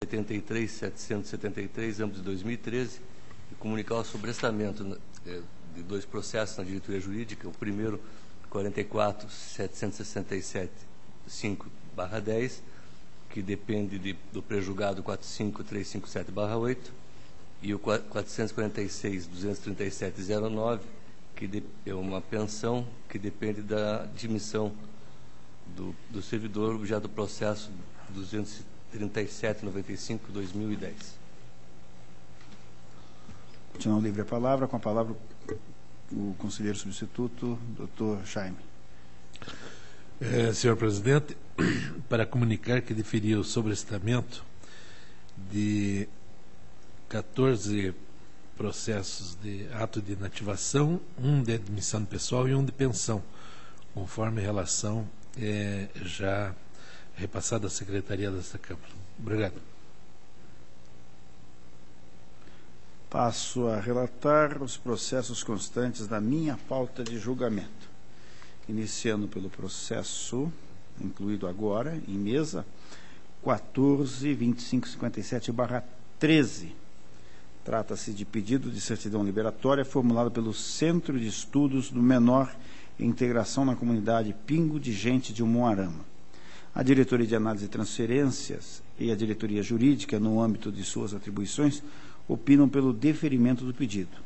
83.773, ambos de 2013, e comunicar o sobrestamento de dois processos na diretoria jurídica. O primeiro, 44.767.5/10, que depende do prejulgado 45.357/8, e o 446.237.09, que é uma pensão que depende da admissão do servidor, objeto do processo 237.95/2010. Continuando livre a palavra, com a palavra o conselheiro substituto, doutor Jaime. Senhor presidente, para comunicar que deferia o sobrestamento de 14 processos de ato de inativação, um de admissão pessoal e um de pensão, conforme relação já repassada à Secretaria desta Câmara. Obrigado. Passo a relatar os processos constantes da minha pauta de julgamento. Iniciando pelo processo, incluído agora, em mesa, 14.2557/13. Trata-se de pedido de certidão liberatória formulado pelo Centro de Estudos do Menor e Integração na Comunidade Pingo de Gente de Umuarama. A Diretoria de Análise e Transferências e a Diretoria Jurídica, no âmbito de suas atribuições, opinam pelo deferimento do pedido.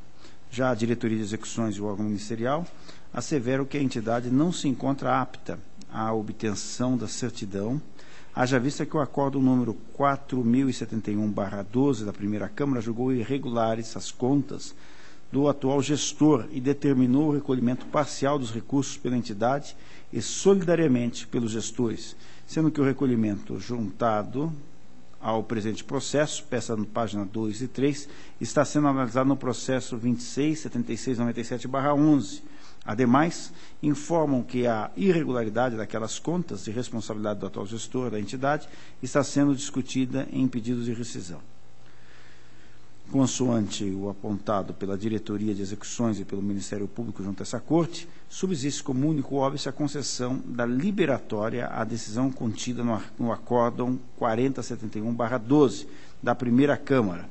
Já a Diretoria de Execuções e o órgão ministerial asseveram que a entidade não se encontra apta à obtenção da certidão, haja vista que o acórdão número 4.071/12 da primeira Câmara julgou irregulares as contas do atual gestor e determinou o recolhimento parcial dos recursos pela entidade e solidariamente pelos gestores, sendo que o recolhimento juntado ao presente processo, peça na página 2 e 3, está sendo analisado no processo 26.7697/11. Ademais, informam que a irregularidade daquelas contas de responsabilidade do atual gestor da entidade está sendo discutida em pedido de rescisão. Consoante o apontado pela Diretoria de Execuções e pelo Ministério Público junto a essa Corte, subsiste como único óbice a concessão da liberatória à decisão contida no acórdão 4071/12 da primeira Câmara,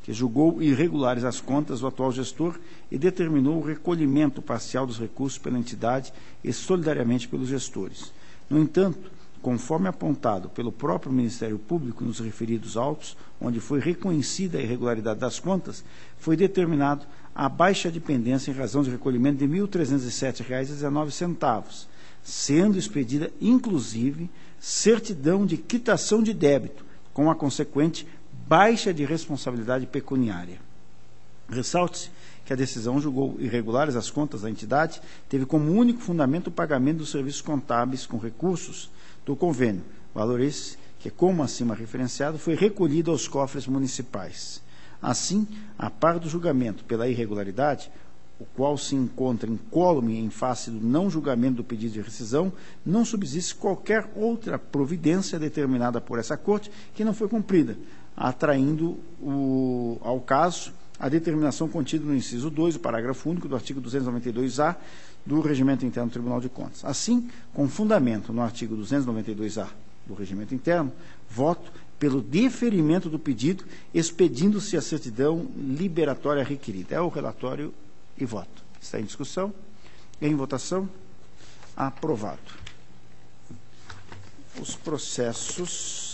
que julgou irregulares as contas do atual gestor e determinou o recolhimento parcial dos recursos pela entidade e solidariamente pelos gestores. No entanto, conforme apontado pelo próprio Ministério Público nos referidos autos, onde foi reconhecida a irregularidade das contas, foi determinado a baixa de pendência em razão de recolhimento de R$ 1.307,19, sendo expedida, inclusive, certidão de quitação de débito, com a consequente baixa de responsabilidade pecuniária. Ressalte-se que a decisão julgou irregulares as contas da entidade, teve como único fundamento o pagamento dos serviços contábeis com recursos do convênio, valor esse que, como acima referenciado, foi recolhido aos cofres municipais. Assim, a par do julgamento pela irregularidade, o qual se encontra incólume em face do não julgamento do pedido de rescisão, não subsiste qualquer outra providência determinada por essa Corte que não foi cumprida, atraindo ao caso a determinação contida no inciso 2, o parágrafo único do artigo 292-A do Regimento Interno do Tribunal de Contas. Assim, com fundamento no artigo 292-A do Regimento Interno, voto pelo deferimento do pedido, expedindo-se a certidão liberatória requerida. É o relatório e voto. Está em discussão. Em votação. Aprovado. Os processos.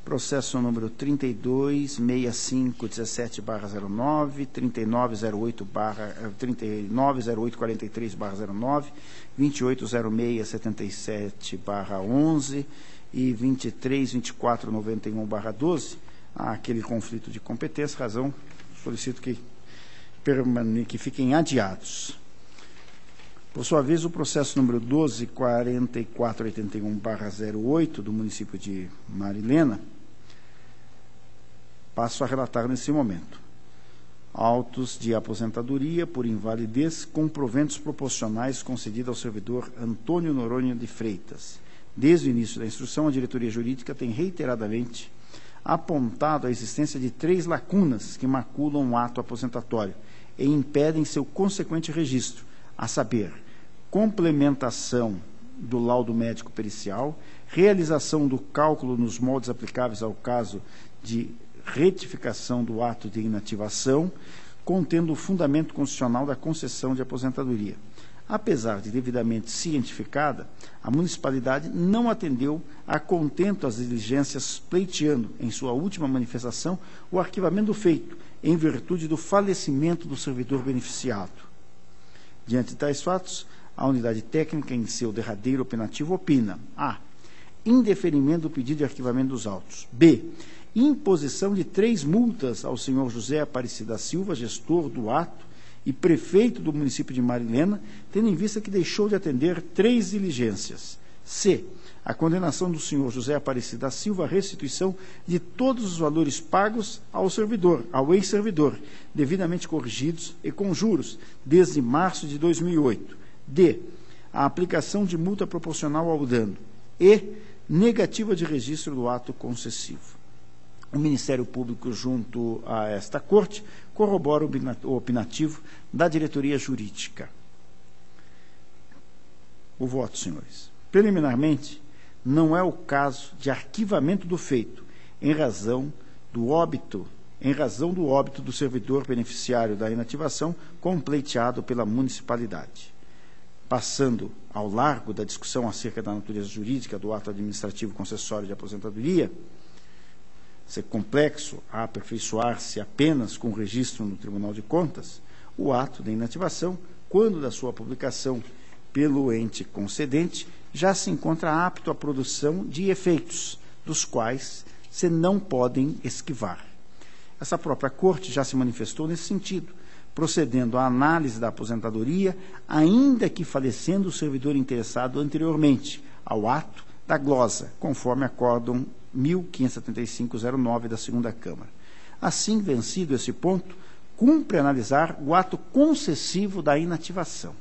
Processo número 32.6517/09, 390843/09, 280677/11 e 232491/12. Há aquele conflito de competência, razão, solicito que fiquem adiados. Por sua vez, o processo número 12.4481/08 do município de Marilena, passo a relatar nesse momento. Autos de aposentadoria por invalidez com proventos proporcionais concedidos ao servidor Antônio Noronha de Freitas. Desde o início da instrução, a diretoria jurídica tem reiteradamente apontado a existência de 3 lacunas que maculam o ato aposentatório e impedem seu consequente registro, a saber, complementação do laudo médico pericial, realização do cálculo nos moldes aplicáveis ao caso de retificação do ato de inativação, contendo o fundamento constitucional da concessão de aposentadoria. Apesar de devidamente cientificada, a municipalidade não atendeu a contento às diligências, pleiteando, em sua última manifestação, o arquivamento do feito, em virtude do falecimento do servidor beneficiado. Diante de tais fatos, a unidade técnica, em seu derradeiro opinativo, opina: a. Indeferimento do pedido de arquivamento dos autos. B. Imposição de 3 multas ao senhor José Aparecido da Silva, gestor do ato e prefeito do município de Marilena, tendo em vista que deixou de atender 3 diligências. C. A condenação do senhor José Aparecido da Silva à restituição de todos os valores pagos ao servidor, ao ex-servidor, devidamente corrigidos e com juros, desde março de 2008. D. A aplicação de multa proporcional ao dano. E. Negativa de registro do ato concessivo. O Ministério Público, junto a esta Corte, corrobora o opinativo da diretoria jurídica. O voto, senhores. Preliminarmente, não é o caso de arquivamento do feito, em razão do óbito do servidor beneficiário da inativação, completeado pela municipalidade. Passando ao largo da discussão acerca da natureza jurídica do ato administrativo concessório de aposentadoria, ser complexo a aperfeiçoar-se apenas com o registro no Tribunal de Contas, o ato de inativação, quando da sua publicação pelo ente concedente, já se encontra apto à produção de efeitos, dos quais se não podem esquivar. Essa própria Corte já se manifestou nesse sentido, procedendo à análise da aposentadoria, ainda que falecendo o servidor interessado anteriormente ao ato da glosa, conforme acórdão 1575-09 da segunda Câmara. Assim, vencido esse ponto, cumpre analisar o ato concessivo da inativação,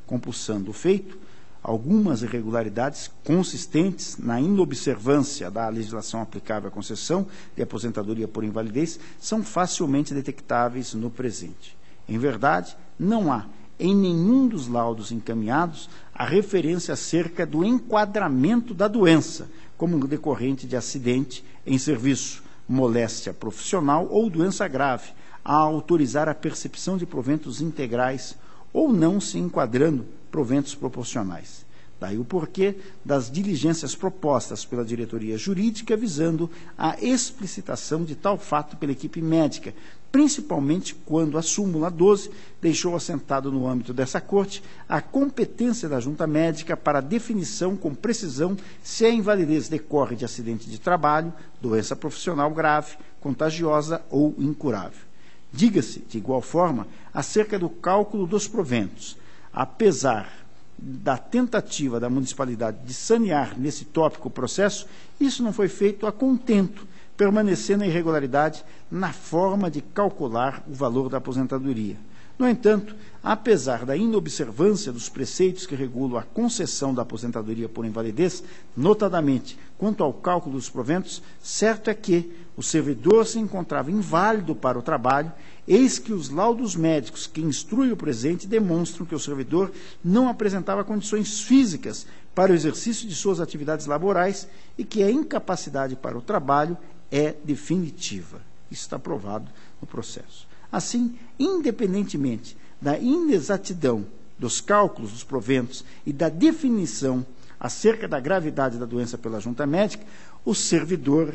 compulsando o feito algumas irregularidades consistentes na inobservância da legislação aplicável à concessão de aposentadoria por invalidez são facilmente detectáveis no presente. Em verdade, não há, em nenhum dos laudos encaminhados, a referência acerca do enquadramento da doença como decorrente de acidente em serviço, moléstia profissional ou doença grave, a autorizar a percepção de proventos integrais ou não se enquadrando proventos proporcionais. Daí o porquê das diligências propostas pela diretoria jurídica visando a explicitação de tal fato pela equipe médica, principalmente quando a súmula 12 deixou assentado no âmbito dessa Corte a competência da junta médica para definição com precisão se a invalidez decorre de acidente de trabalho, doença profissional grave, contagiosa ou incurável. Diga-se, de igual forma, acerca do cálculo dos proventos. Apesar da tentativa da municipalidade de sanear nesse tópico o processo, isso não foi feito a contento, permanecendo a irregularidade na forma de calcular o valor da aposentadoria. No entanto, apesar da inobservância dos preceitos que regulam a concessão da aposentadoria por invalidez, notadamente quanto ao cálculo dos proventos, certo é que o servidor se encontrava inválido para o trabalho, eis que os laudos médicos que instruem o presente demonstram que o servidor não apresentava condições físicas para o exercício de suas atividades laborais e que a incapacidade para o trabalho é definitiva. Isso está provado no processo. Assim, independentemente da inexatidão dos cálculos dos proventos e da definição acerca da gravidade da doença pela junta médica, o servidor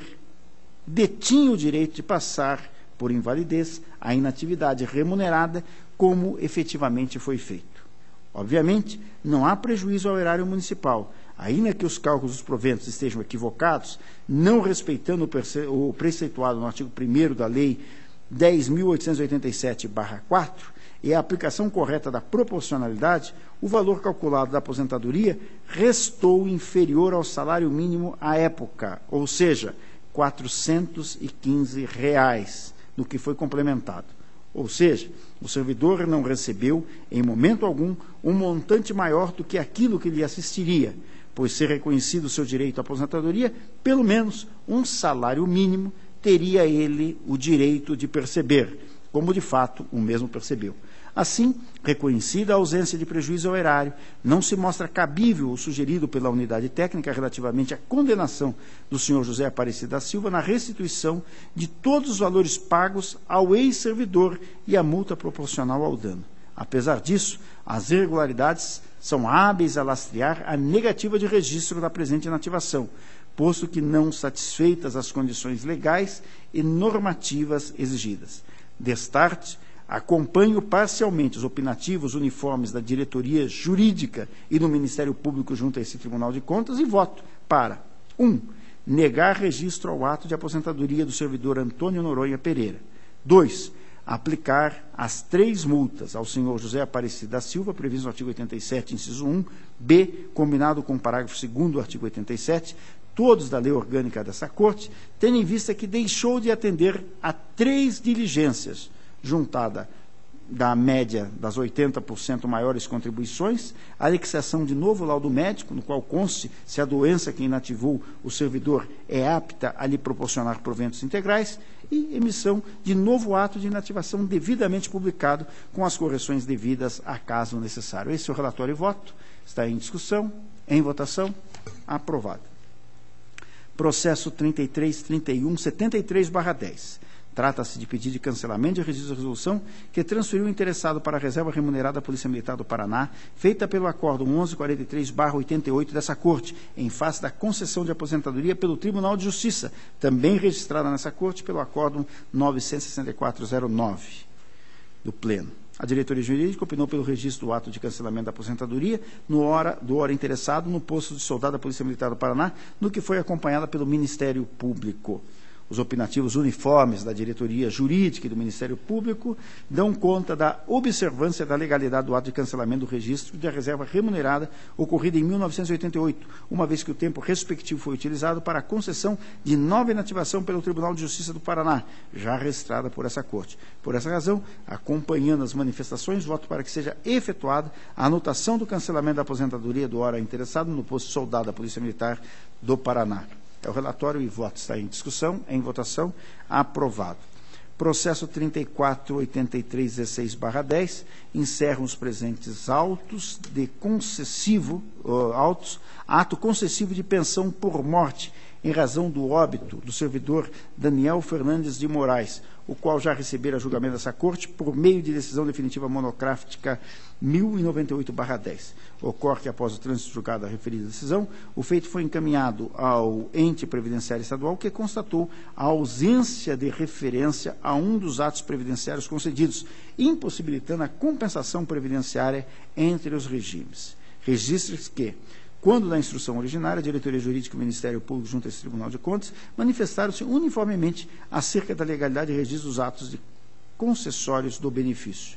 detinha o direito de passar por invalidez a inatividade remunerada, como efetivamente foi feito. Obviamente, não há prejuízo ao erário municipal, ainda que os cálculos dos proventos estejam equivocados, não respeitando o preceituado no artigo 1º da Lei 10.887/4 e a aplicação correta da proporcionalidade, o valor calculado da aposentadoria restou inferior ao salário mínimo à época, ou seja, R$ 415, no que foi complementado. Ou seja, o servidor não recebeu, em momento algum, um montante maior do que aquilo que lhe assistiria, pois, ser reconhecido o seu direito à aposentadoria, pelo menos um salário mínimo teria ele o direito de perceber, como de fato o mesmo percebeu. Assim, reconhecida a ausência de prejuízo ao erário, não se mostra cabível o sugerido pela unidade técnica relativamente à condenação do senhor José Aparecido da Silva na restituição de todos os valores pagos ao ex-servidor e a multa proporcional ao dano. Apesar disso, as irregularidades são hábeis a lastrear a negativa de registro da presente inativação, posto que não satisfeitas as condições legais e normativas exigidas. Destarte, acompanho parcialmente os opinativos uniformes da diretoria jurídica e do Ministério Público junto a esse Tribunal de Contas e voto para 1. Negar registro ao ato de aposentadoria do servidor Antônio Noronha Pereira. 2. Aplicar as 3 multas ao senhor José Aparecido da Silva, previsto no artigo 87, inciso 1, b, combinado com o parágrafo 2º do artigo 87, todos da lei orgânica dessa Corte, tendo em vista que deixou de atender a 3 diligências, juntada da média das 80% maiores contribuições, a anexação de novo laudo médico, no qual conste se a doença que inativou o servidor é apta a lhe proporcionar proventos integrais, e emissão de novo ato de inativação devidamente publicado, com as correções devidas a caso necessário. Esse é o relatório e voto. Está em discussão, em votação, aprovado. Processo 33.31.73/10. Trata-se de pedido de cancelamento de registro de resolução que transferiu o interessado para a reserva remunerada da Polícia Militar do Paraná, feita pelo Acórdão 1143/88 dessa Corte, em face da concessão de aposentadoria pelo Tribunal de Justiça, também registrada nessa Corte pelo Acórdão 964/09 do Pleno. A diretoria jurídica opinou pelo registro do ato de cancelamento da aposentadoria do hora interessado no posto de soldado da Polícia Militar do Paraná, no que foi acompanhada pelo Ministério Público. Os opinativos uniformes da diretoria jurídica e do Ministério Público dão conta da observância da legalidade do ato de cancelamento do registro da reserva remunerada ocorrida em 1988, uma vez que o tempo respectivo foi utilizado para a concessão de nova inativação pelo Tribunal de Justiça do Paraná, já registrada por essa Corte. Por essa razão, acompanhando as manifestações, voto para que seja efetuada a anotação do cancelamento da aposentadoria do hora interessado no posto de soldado da Polícia Militar do Paraná. É o relatório e voto. Está em discussão, em votação, aprovado. Processo 34.83.16/10, encerram os presentes autos de concessivo, ato concessivo de pensão por morte, em razão do óbito do servidor Daniel Fernandes de Moraes, o qual já recebera julgamento dessa Corte por meio de decisão definitiva monocrática 1098/10. Ocorre que, após o trânsito julgado da referida decisão, o feito foi encaminhado ao ente previdenciário estadual, que constatou a ausência de referência a um dos atos previdenciários concedidos, impossibilitando a compensação previdenciária entre os regimes. Registre-se que, quando da instrução originária, a diretoria jurídica e o Ministério Público junto a esse Tribunal de Contas manifestaram-se uniformemente acerca da legalidade e registro dos atos de concessórios do benefício.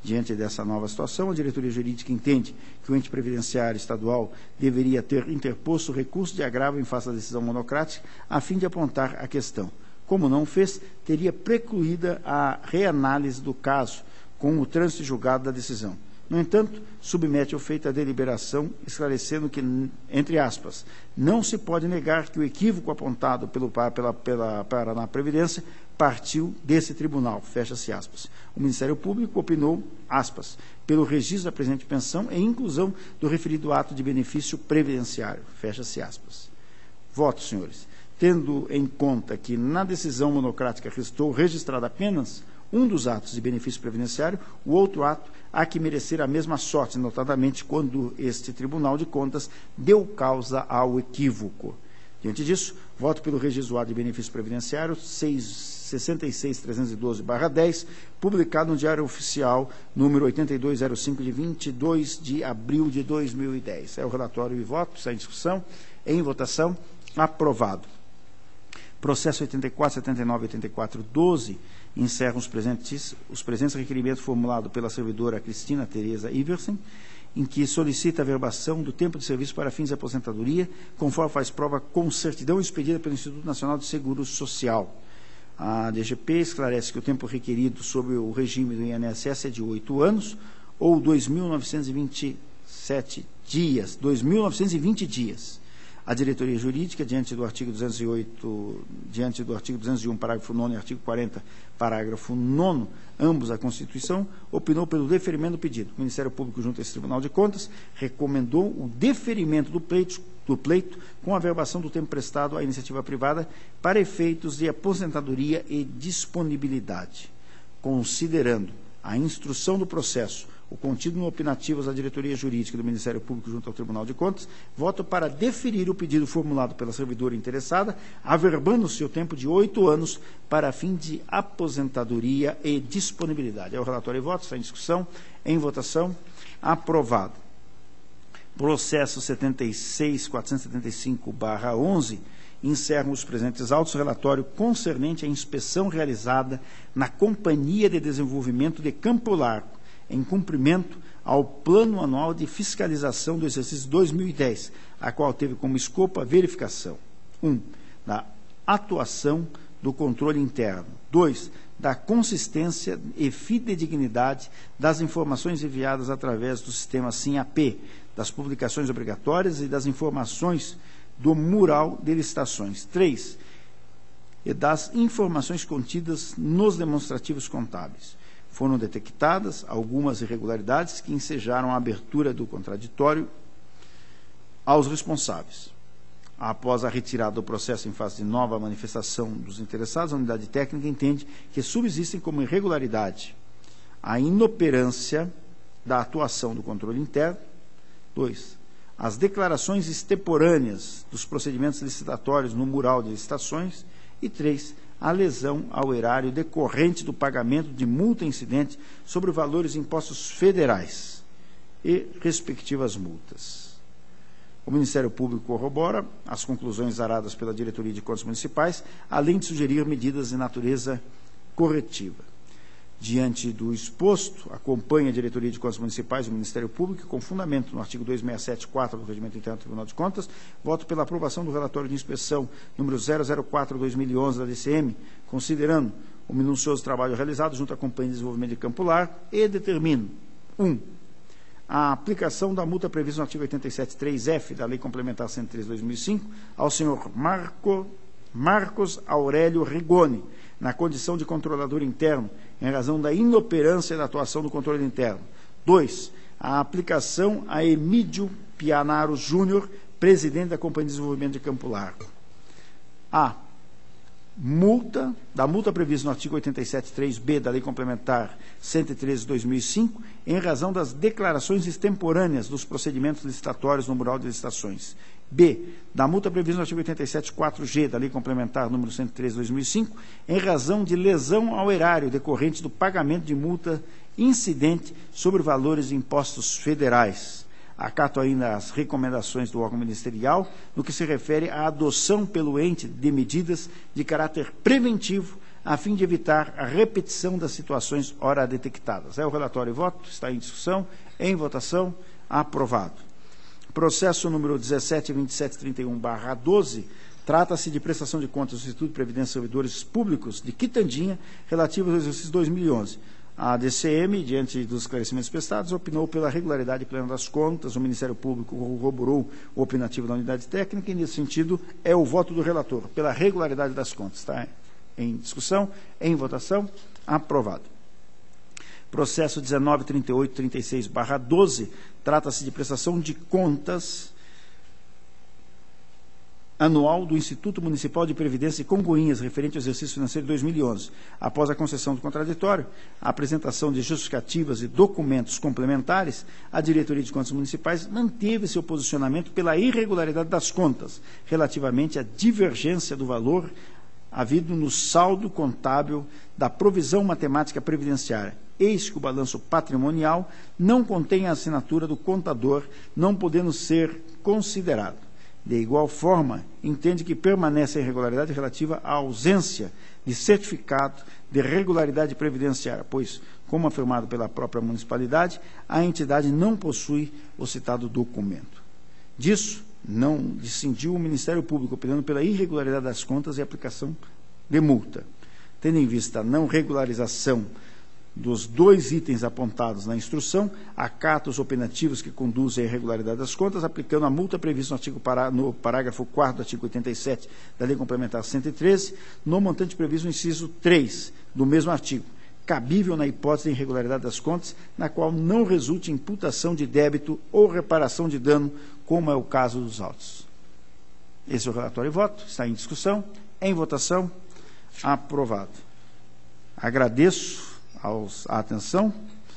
Diante dessa nova situação, a diretoria jurídica entende que o ente previdenciário estadual deveria ter interposto recurso de agravo em face da decisão monocrática, a fim de apontar a questão. Como não o fez, teria precluída a reanálise do caso com o trânsito julgado da decisão. No entanto, submete ao feito a deliberação, esclarecendo que, entre aspas, não se pode negar que o equívoco apontado pela Paraná Previdência partiu desse tribunal, fecha-se aspas. O Ministério Público opinou, aspas, pelo registro da presente pensão e inclusão do referido ato de benefício previdenciário, fecha-se aspas. Voto, senhores. Tendo em conta que na decisão monocrática restou registrado apenas um dos atos de benefício previdenciário, o outro ato há que merecer a mesma sorte, notadamente quando este Tribunal de Contas deu causa ao equívoco. Diante disso, voto pelo registro do ato de benefício previdenciário 66.312/10, publicado no Diário Oficial, número 8205, de 22 de abril de 2010. É o relatório e voto, está em discussão, em votação, aprovado. Processo 84.79.84.12, encerram os presentes requerimentos formulados pela servidora Cristina Tereza Iversen, em que solicita a verbação do tempo de serviço para fins de aposentadoria, conforme faz prova com certidão expedida pelo Instituto Nacional de Seguro Social. A DGP esclarece que o tempo requerido sobre o regime do INSS é de 8 anos, ou 2.927 dias, 2.920 dias. A diretoria jurídica, diante do artigo 201, parágrafo 9º e artigo 40, parágrafo 9º, ambos a Constituição, opinou pelo deferimento do pedido. O Ministério Público, junto a esse Tribunal de Contas, recomendou o deferimento do pleito com a averbação do tempo prestado à iniciativa privada para efeitos de aposentadoria e disponibilidade. Considerando a instrução do processo, o contido no opinativos da diretoria jurídica do Ministério Público junto ao Tribunal de Contas, voto para deferir o pedido formulado pela servidora interessada, averbando-se o tempo de 8 anos para fim de aposentadoria e disponibilidade. É o relatório e voto, está em discussão, em votação, aprovado. Processo 76.475/11, encerram os presentes autos relatório concernente à inspeção realizada na Companhia de Desenvolvimento de Campo Largo, em cumprimento ao Plano Anual de Fiscalização do exercício 2010, a qual teve como escopo a verificação: 1. Da atuação do controle interno. 2. Da consistência e fidedignidade das informações enviadas através do sistema SIM-AP, das publicações obrigatórias e das informações do mural de licitações. 3. E das informações contidas nos demonstrativos contábeis. Foram detectadas algumas irregularidades que ensejaram a abertura do contraditório aos responsáveis. Após a retirada do processo em fase de nova manifestação dos interessados, a unidade técnica entende que subsistem como irregularidade a inoperância da atuação do controle interno. 2. As declarações extemporâneas dos procedimentos licitatórios no mural de licitações. E 3. A lesão ao erário decorrente do pagamento de multa incidente sobre valores de impostos federais e respectivas multas. O Ministério Público corrobora as conclusões aradas pela Diretoria de Contas Municipais, além de sugerir medidas de natureza corretiva. Diante do exposto, acompanha a Diretoria de Contas Municipais e o Ministério Público, com fundamento no artigo 267.4 do Regimento Interno do Tribunal de Contas, voto pela aprovação do relatório de inspeção número 004/2011 da DCM, considerando o minucioso trabalho realizado junto à Companhia de Desenvolvimento de Campo Largo, e determino: 1. A aplicação da multa prevista no artigo 87.3f da Lei Complementar 103/2005 ao senhor Marcos Aurélio Rigoni, na condição de controlador interno, em razão da inoperância da atuação do controle interno. 2. A aplicação a Emídio Pianaro Júnior, presidente da Companhia de Desenvolvimento de Campo Largo. A. Multa prevista no artigo 87.3b da Lei Complementar 113/2005, em razão das declarações extemporâneas dos procedimentos licitatórios no mural de licitações. B. Da multa prevista no artigo 87.4g da Lei Complementar número 113/2005, em razão de lesão ao erário decorrente do pagamento de multa incidente sobre valores de impostos federais. Acato ainda as recomendações do órgão ministerial no que se refere à adoção pelo ente de medidas de caráter preventivo a fim de evitar a repetição das situações ora detectadas. É o relatório e voto, está em discussão, em votação, aprovado. Processo número 17.2731/12, trata-se de prestação de contas do Instituto de Previdência de Servidores Públicos de Quitandinha, relativo ao exercício 2011. A DCM, diante dos esclarecimentos prestados, opinou pela regularidade plena das contas. O Ministério Público corroborou o opinativo da unidade técnica e, nesse sentido, é o voto do relator pela regularidade das contas. Está em discussão, em votação, aprovado. Processo 19.3836/12, trata-se de prestação de contas anual do Instituto Municipal de Previdência de Congonhas, referente ao exercício financeiro de 2011. Após a concessão do contraditório, a apresentação de justificativas e documentos complementares, a Diretoria de Contas Municipais manteve seu posicionamento pela irregularidade das contas, relativamente à divergência do valor havido no saldo contábil da provisão matemática previdenciária. Eis que o balanço patrimonial não contém a assinatura do contador, não podendo ser considerado. De igual forma, entende que permanece a irregularidade relativa à ausência de certificado de regularidade previdenciária, pois, como afirmado pela própria municipalidade, a entidade não possui o citado documento. Disso, não discindiu o Ministério Público, opinando pela irregularidade das contas e aplicação de multa. Tendo em vista a não regularização dos 2 itens apontados na instrução, acata os opinativos que conduzem à irregularidade das contas, aplicando a multa prevista no parágrafo 4º do artigo 87 da Lei Complementar 113, no montante previsto no inciso 3 do mesmo artigo, cabível na hipótese de irregularidade das contas, na qual não resulte imputação de débito ou reparação de dano, como é o caso dos autos. Esse é o relatório e voto. Está em discussão. Em votação. Aprovado. Agradeço a atenção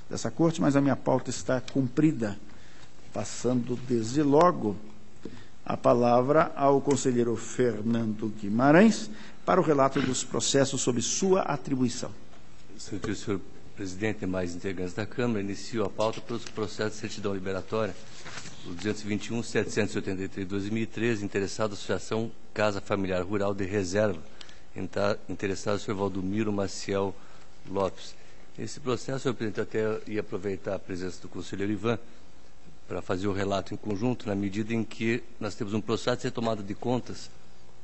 dessa Corte, mas a minha pauta está cumprida. Passando desde logo a palavra ao conselheiro Fernando Guimarães para o relato dos processos sob sua atribuição. Senhor presidente e mais integrantes da Câmara, inicio a pauta pelos processos de certidão liberatória, o 221.783/2013, interessado Associação Casa Familiar Rural de Reserva, interessado o senhor Valdomiro Maciel Lopes. Esse processo, senhor presidente, até ia aproveitar a presença do conselheiro Ivan para fazer o relato em conjunto, na medida em que nós temos um processo de retomada de contas,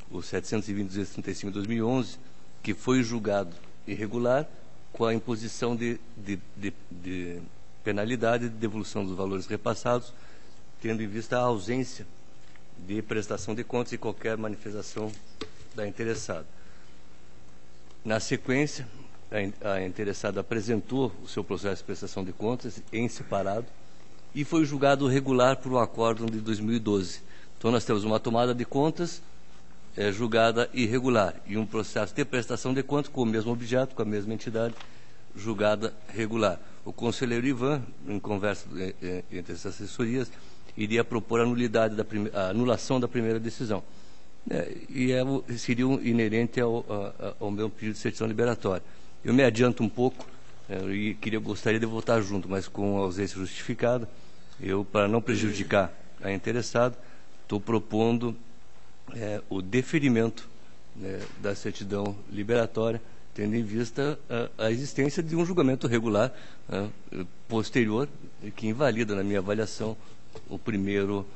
o 720/235/2011, que foi julgado irregular, com a imposição de penalidade de devolução dos valores repassados, tendo em vista a ausência de prestação de contas e qualquer manifestação da interessada. Na sequência, a interessada apresentou o seu processo de prestação de contas em separado e foi julgado regular por um acórdão de 2012. Então, nós temos uma tomada de contas julgada irregular e um processo de prestação de contas com o mesmo objeto, com a mesma entidade, julgada regular. O conselheiro Ivan, em conversa entre as assessorias, iria propor a anulação da primeira decisão. Seria inerente ao meu pedido de certidão liberatória. Eu me adianto um pouco e gostaria de votar junto, mas com ausência justificada, para não prejudicar a interessada, estou propondo o deferimento da certidão liberatória, tendo em vista a existência de um julgamento regular posterior, que invalida, na minha avaliação, o primeiro,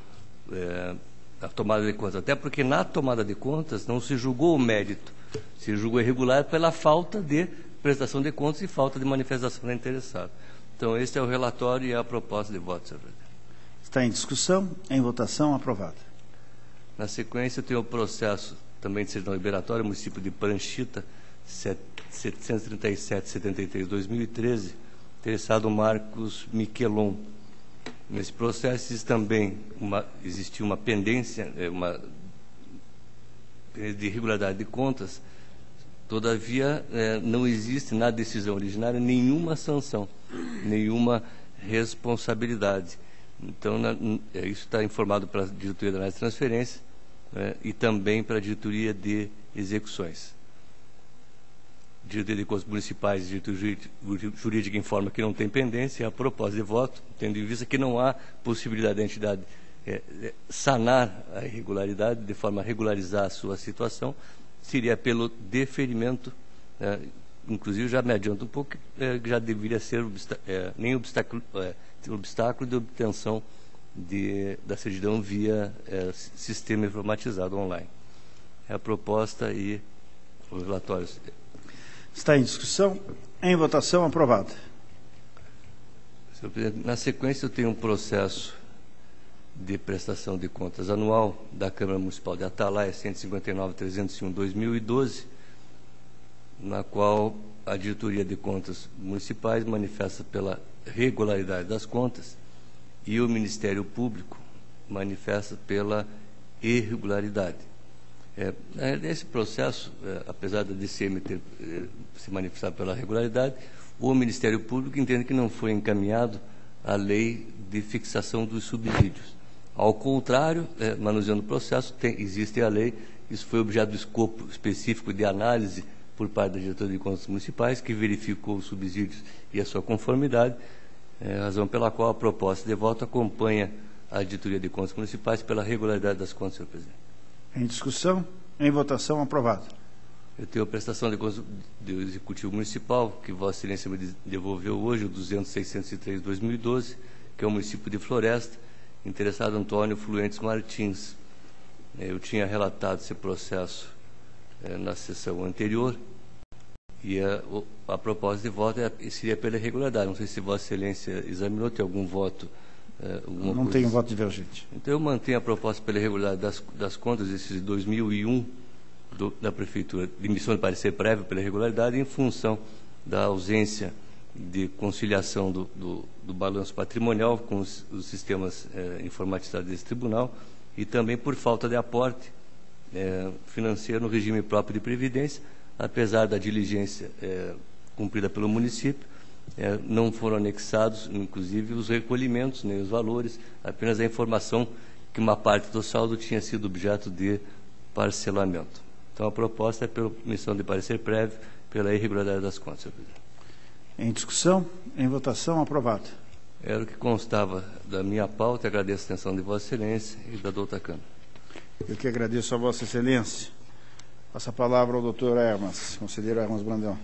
a tomada de contas. Até porque na tomada de contas não se julgou o mérito, se julgou irregular pela falta de prestação de contas e falta de manifestação da interessada. Então, esse é o relatório e a proposta de voto, senhor presidente. Está em discussão. Em votação. Aprovado. Na sequência, eu tenho o processo também de certidão liberatória, município de Pranchita, 737/73/2013, interessado Marcos Miquelon. Nesse processo existiu uma pendência, de irregularidade de contas. Todavia, não existe na decisão originária nenhuma sanção, nenhuma responsabilidade. Então, isso está informado para a diretoria da análise de transferência e também para a diretoria de execuções. Diretoria de Contas Municipais e diretoria jurídica informa que não tem pendência. A proposta de voto, tendo em vista que não há possibilidade da entidade sanar a irregularidade, de forma a regularizar a sua situação, seria pelo deferimento, inclusive já me adianto um pouco, que já deveria ser nem obstáculo de obtenção da certidão via sistema informatizado online. É a proposta e os relatórios. Está em discussão. Em votação. Aprovado. Senhor presidente, na sequência eu tenho um processo de prestação de contas anual da Câmara Municipal de Atalaia, 159.301/2012, na qual a diretoria de contas municipais manifesta pela regularidade das contas e o Ministério Público manifesta pela irregularidade. Nesse processo, apesar da DCM ter se manifestado pela regularidade, o Ministério Público entende que não foi encaminhado a lei de fixação dos subsídios. Ao contrário, manuseando o processo, existe a lei, isso foi objeto do escopo específico de análise por parte da diretoria de contas municipais, que verificou os subsídios e a sua conformidade, razão pela qual a proposta de voto acompanha a diretoria de contas municipais pela regularidade das contas, senhor presidente. Em discussão. Em votação. Aprovado. Eu tenho a prestação de contas do Executivo Municipal, que Vossa Excelência me devolveu hoje, o 200.603/2012, que é o município de Floresta, interessado Antônio Fluentes Martins. Eu tinha relatado esse processo na sessão anterior E a proposta de voto seria pela irregularidade. Não sei se Vossa Excelência examinou, tem algum voto? Não tem um voto divergente. Então, eu mantenho a proposta pela irregularidade das contas, esses de 2001, da Prefeitura, de emissão de parecer prévio pela irregularidade, em função da ausência de conciliação do balanço patrimonial com os sistemas informatizados desse tribunal, e também por falta de aporte financeiro no regime próprio de previdência, apesar da diligência cumprida pelo município. Não foram anexados, inclusive, os recolhimentos, nem os valores, apenas a informação que uma parte do saldo tinha sido objeto de parcelamento. Então, a proposta é pela emissão de parecer prévio pela irregularidade das contas, senhor presidente. Em discussão, em votação, aprovado. Era o que constava da minha pauta. Agradeço a atenção de Vossa Excelência e da doutora Câmara. Eu que agradeço a Vossa Excelência. Passo a palavra ao doutor Hermas, conselheiro Hermas Brandão.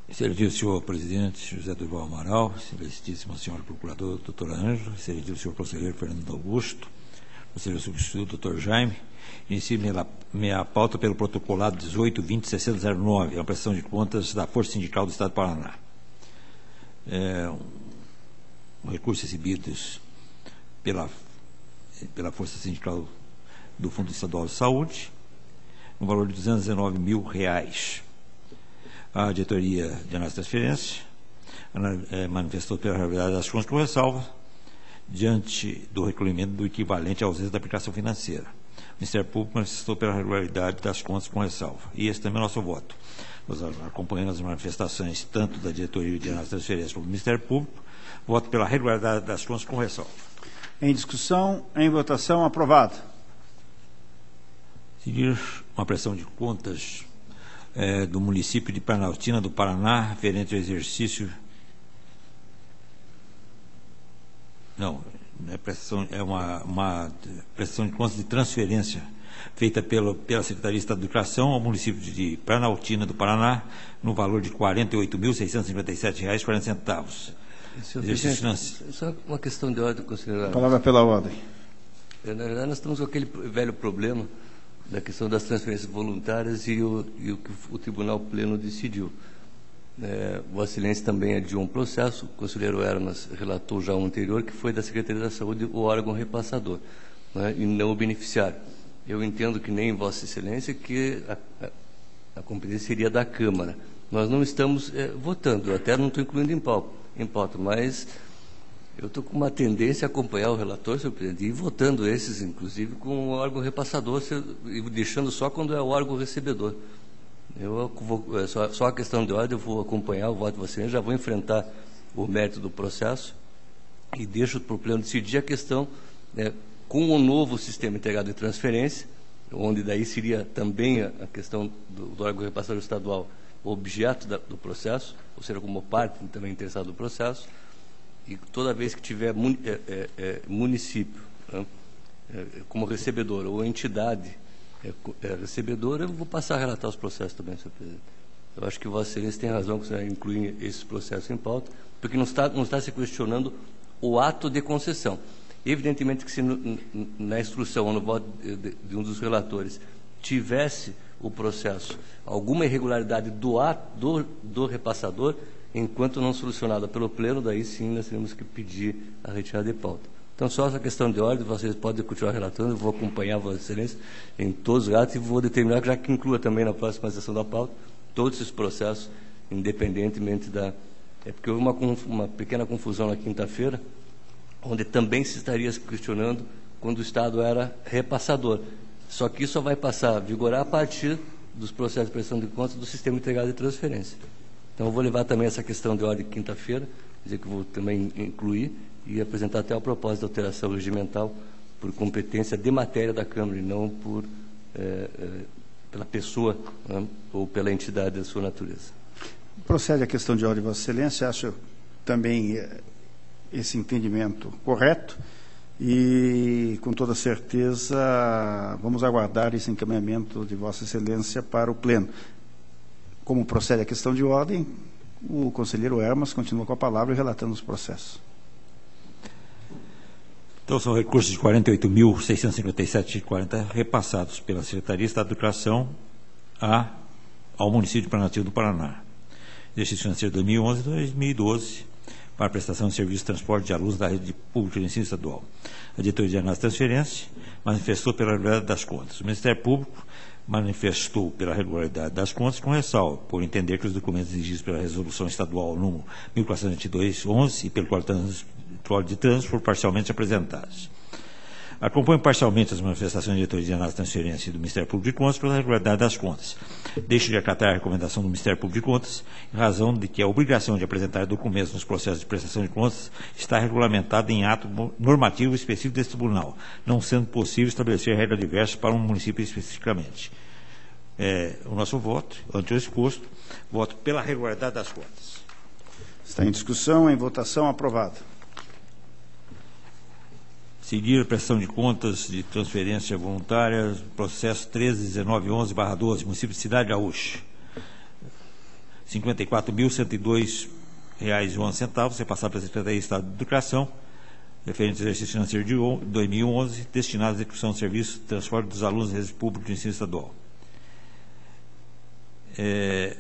Excelentíssimo senhor presidente José Durval Amaral, excelentíssimo senhor procurador doutor Ângelo, excelentíssimo senhor conselheiro Fernando Augusto, conselheiro substituto doutor Jaime. Inicio minha pauta pelo protocolado 18.20.6009, a prestação de contas da Força Sindical do Estado do Paraná. Recursos recebidos pela Força Sindical do Fundo Estadual de Saúde, no valor de R$219 mil. A diretoria de análise de transferência manifestou pela realidade das contas com ressalva diante do recolhimento do equivalente à ausência da aplicação financeira. O Ministério Público manifestou pela regularidade das contas com ressalva. E esse também é o nosso voto. Nós acompanhamos as manifestações tanto da diretoria de análise de transferência como do Ministério Público. Voto pela regularidade das contas com ressalva. Em discussão, em votação, aprovado. Seguir uma prestação de contas do município de Planaltina, do Paraná, referente ao exercício... Não, é uma prestação de contas de transferência feita pela Secretaria de Estado de Educação ao município de Planaltina, do Paraná, no valor de R$ 48.657,40. Só uma questão de ordem, conselheiro. Palavra pela ordem. Na verdade, nós estamos com aquele velho problema da questão das transferências voluntárias e o que o Tribunal Pleno decidiu. Vossa Excelência também adiou um processo, o conselheiro Hermas relatou já um anterior, que foi da Secretaria da Saúde o órgão repassador, né, e não o beneficiário. Eu entendo que nem Vossa Excelência que a competência seria da Câmara. Nós não estamos votando, eu até não estou incluindo em pauta, mas eu estou com uma tendência a acompanhar o relator, senhor presidente, e votando esses, inclusive, com o órgão repassador, e deixando só quando é o órgão recebedor. Eu vou, só a questão de ordem, eu vou acompanhar o voto de Vossa Excelência, já vou enfrentar o mérito do processo e deixo para o Pleno decidir a questão com o novo sistema integrado de transferência, onde daí seria também a questão do órgão repassador estadual objeto do processo, ou seja, como parte também interessada do processo. E toda vez que tiver município como recebedor ou entidade recebedora, eu vou passar a relatar os processos também, senhor presidente. Eu acho que Vossa Excelência tem razão que você incluir esses processos em pauta, porque não está se questionando o ato de concessão. Evidentemente que se na instrução ou no voto de um dos relatores tivesse o processo alguma irregularidade do repassador, enquanto não solucionada pelo Pleno, daí sim nós teremos que pedir a retirada de pauta. Então, só essa questão de ordem, vocês podem continuar relatando, eu vou acompanhar Vossa Excelência em todos os atos e vou determinar, já que inclua também na próxima sessão da pauta, todos esses processos, independentemente da... porque houve uma pequena confusão na quinta-feira, onde também se estaria questionando quando o Estado era repassador. Só que isso só vai passar a vigorar a partir dos processos de prestação de contas do sistema integrado de transferência. Então, eu vou levar também essa questão de ordem quinta-feira, dizer que vou também incluir e apresentar até a proposta de alteração regimental por competência de matéria da Câmara e não pela pessoa, né, ou pela entidade da sua natureza. Procede a questão de ordem, Vossa Excelência. Acho também esse entendimento correto e, com toda certeza, vamos aguardar esse encaminhamento de Vossa Excelência para o Pleno. Como procede a questão de ordem, o conselheiro Hermas continua com a palavra e relatando os processos. Então, são recursos de 48.657,40 repassados pela Secretaria de Estado de Educação à ao município de Planaltina do Paraná. Exercício financeiro 2011 e 2012, para a prestação de serviços de transporte de alunos da rede pública de ensino estadual. A diretoria de análise de transferência manifestou pela regularidade das contas. O Ministério Público manifestou pela regularidade das contas com ressalva, por entender que os documentos exigidos pela Resolução Estadual número 1422/11 e pelo Código de Trânsito foram parcialmente apresentados. Acompanho parcialmente as manifestações da diretoria de análise de transferência e do Ministério Público de Contas pela regularidade das contas. Deixo de acatar a recomendação do Ministério Público de Contas, em razão de que a obrigação de apresentar documentos nos processos de prestação de contas está regulamentada em ato normativo específico deste tribunal, não sendo possível estabelecer regra diversa para um município especificamente. O nosso voto, ante o exposto, voto pela regularidade das contas. Está em discussão, em votação, aprovado. Seguir a prestação de contas de transferência voluntária, processo 13.1911/12, município de Cidade Gaúcha. R$ 54.102,11, repassado pela Secretaria de Estado de Educação, referente ao exercício financeiro de 2011, destinado à execução de serviços de transporte dos alunos da rede pública de ensino estadual.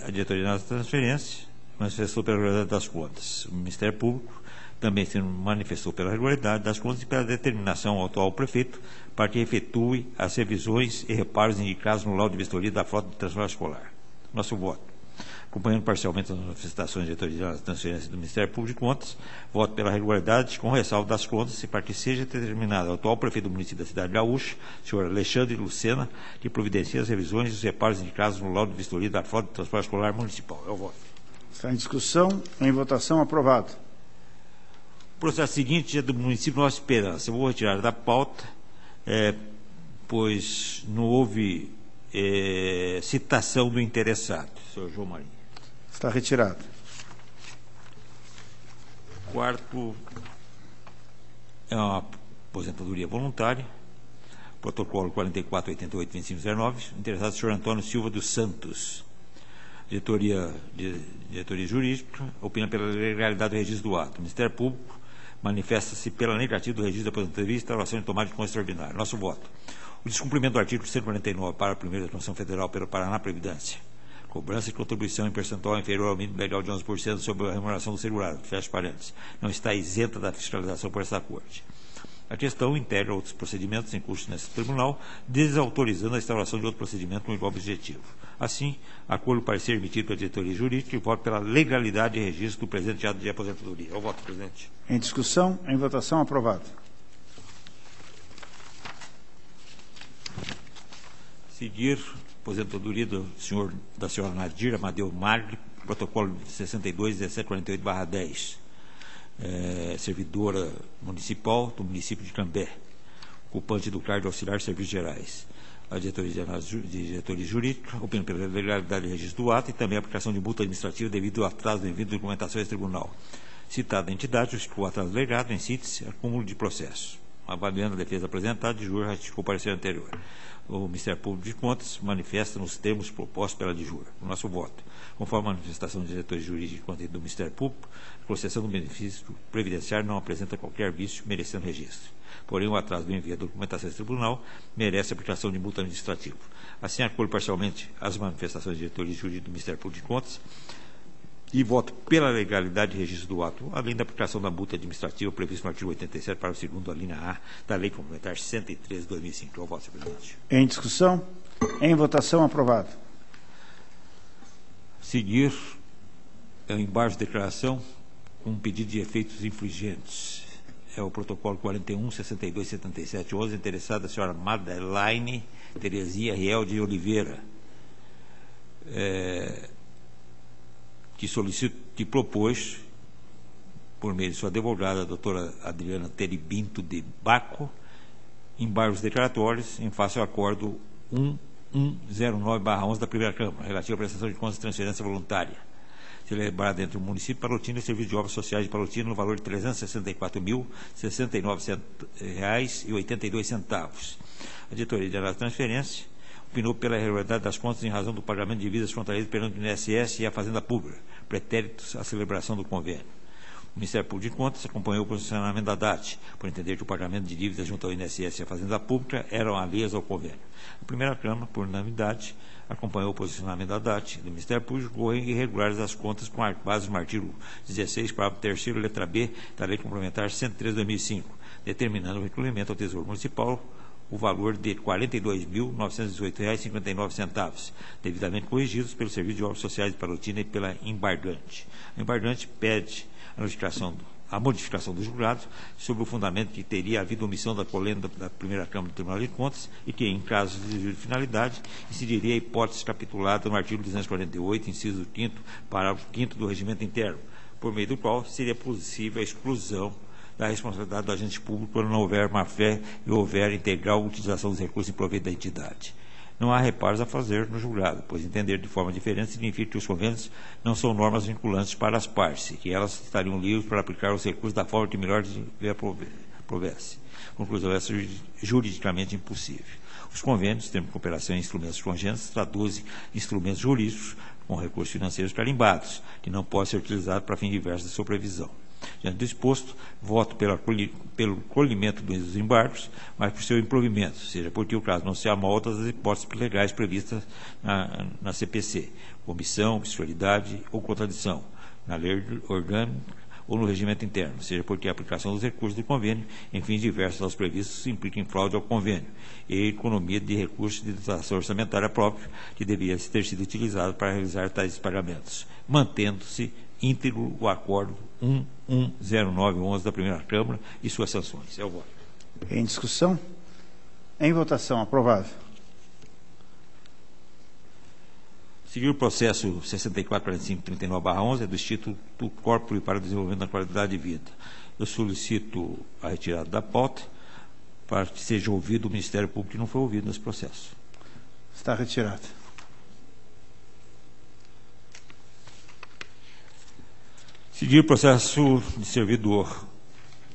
A diretoria de transferência manifestou pela regularidade das contas. O Ministério Público também se manifestou pela regularidade das contas e pela determinação ao atual prefeito para que efetue as revisões e reparos indicados no laudo de vistoria da frota de transporte escolar. Nosso voto. Acompanhando parcialmente as manifestações da diretoria de transferência do Ministério Público de Contas, voto pela regularidade com ressalva das contas e para que seja determinado ao atual prefeito do município da Cidade Gaúcha, senhor Alexandre Lucena, que providencie as revisões e os reparos indicados no laudo de vistoria da frota de transporte escolar municipal. É o voto. Está em discussão, em votação, aprovado. O processo seguinte é do município Nova Esperança. Eu vou retirar da pauta, pois não houve citação do interessado. Senhor João Marinho. Está retirado. Quarto é uma aposentadoria voluntária, protocolo 4488-2509, interessado o senhor Antônio Silva dos Santos. Diretoria Jurídica opina pela legalidade do registro do ato. O Ministério Público manifesta-se pela negativa do registro da aposentadoria e instauração de tomada de conta extraordinária. Nosso voto. O descumprimento do artigo 149 para a primeira da Constituição Federal pelo Paraná Previdência. Cobrança de contribuição em percentual inferior ao mínimo legal de 11% sobre a remuneração do segurado. Fecha parênteses. Não está isenta da fiscalização por essa Corte. A questão integra outros procedimentos em curso nesse tribunal, desautorizando a instauração de outro procedimento com igual objetivo. Assim, acolho o parecer emitido pela diretoria jurídica e voto pela legalidade de registro do presente ato de aposentadoria. Eu voto, presidente. Em discussão, em votação, aprovado. Seguir aposentadoria da senhora Nadir Amadeu Magri, protocolo 62.1748/10. Servidora municipal do município de Cambé, ocupante do cargo de auxiliar de serviços gerais. A diretoria jurídica opina pela legalidade de registro do ato e também a aplicação de multa administrativa devido ao atraso do envio de documentação ao tribunal. Citada a entidade justificou o atraso legado, em síntese, acúmulo de processos. Avaliando a defesa apresentada, de júri ratificou o parecer anterior. O Ministério Público de Contas manifesta nos termos propostos pela de júri. O nosso voto. Conforme a manifestação do diretor jurídico e do Ministério Público, a concessão do benefício previdenciário não apresenta qualquer vício, merecendo registro. Porém, o atraso do envio da documentação ao tribunal merece a aplicação de multa administrativa. Assim, acolho parcialmente as manifestações do diretor jurídico do Ministério Público de Contas e voto pela legalidade de registro do ato, além da aplicação da multa administrativa prevista no artigo 87, parágrafo 2º, a linha A, da Lei Complementar 113/2005. Eu voto, senhor presidente. Em discussão, em votação, aprovado. Seguir é o embargo de declaração com um pedido de efeitos infringentes. É o protocolo 41.62.77.11, interessada a senhora Madeleine Terezinha Riel de Oliveira, que propôs, por meio de sua advogada, a doutora Adriana Teribinto de Baco, embargos declaratórios em face ao acordo 1109/11 da primeira Câmara, relativo à prestação de contas de transferência voluntária, celebrada entre o município de Palotina e o Serviço de Obras Sociais de Palotina, no valor de R$ 364.069,82. A diretoria de análise de transferência opinou pela irregularidade das contas em razão do pagamento de dívidas fronteiras perante o INSS e a Fazenda Pública, pretéritos à celebração do convênio. O Ministério Público de Contas acompanhou o posicionamento da DAT, por entender que o pagamento de dívidas junto ao INSS e à Fazenda Pública eram alheias ao convênio. A primeira Câmara, por unanimidade, acompanhou o posicionamento da DAT, do Ministério Público, ocorrem irregulares das contas com base no artigo 16, parágrafo 3º, letra B, da Lei Complementar 103/2005, determinando o recolhimento ao Tesouro Municipal o valor de R$ 42.918,59, devidamente corrigidos pelo Serviço de Obras Sociais de Palotina e pela embargante. A embargante pede a modificação do julgado sobre o fundamento que teria havido omissão da colenda da primeira Câmara do Tribunal de Contas e que, em caso de desvio de finalidade, incidiria a hipótese capitulada no artigo 248, inciso 5º, parágrafo 5º do Regimento Interno, por meio do qual seria possível a exclusão da responsabilidade do agente público quando não houver má-fé e houver integral utilização dos recursos em proveito da entidade. Não há reparos a fazer no julgado, pois entender de forma diferente significa que os convênios não são normas vinculantes para as partes e que elas estariam livres para aplicar os recursos da forma que melhor lhe aprovesse. Conclusão essa juridicamente impossível. Os convênios, termos de cooperação em instrumentos congêneres, traduzem instrumentos jurídicos com recursos financeiros carimbados, que não podem ser utilizados para fins diversos de supervisão. Diante do exposto, voto pelo colhimento dos embargos, mas por seu improvimento, seja porque o caso não se amolda às hipóteses legais previstas na CPC, omissão, obscuridade ou contradição, na lei orgânica ou no regimento interno, seja porque a aplicação dos recursos do convênio em fins diversos aos previstos implica em fraude ao convênio e economia de recursos de dotação orçamentária própria que deveria ter sido utilizado para realizar tais pagamentos, mantendo-se íntegro o acordo 110911 da primeira Câmara e suas sanções. É o voto. Em discussão? Em votação. Aprovado. Seguir o processo 644539/11 é do Instituto Corpo para o Desenvolvimento da Qualidade de Vida. Eu solicito a retirada da pauta para que seja ouvido o Ministério Público que não foi ouvido nesse processo. Está retirado. Seguir o processo de servidor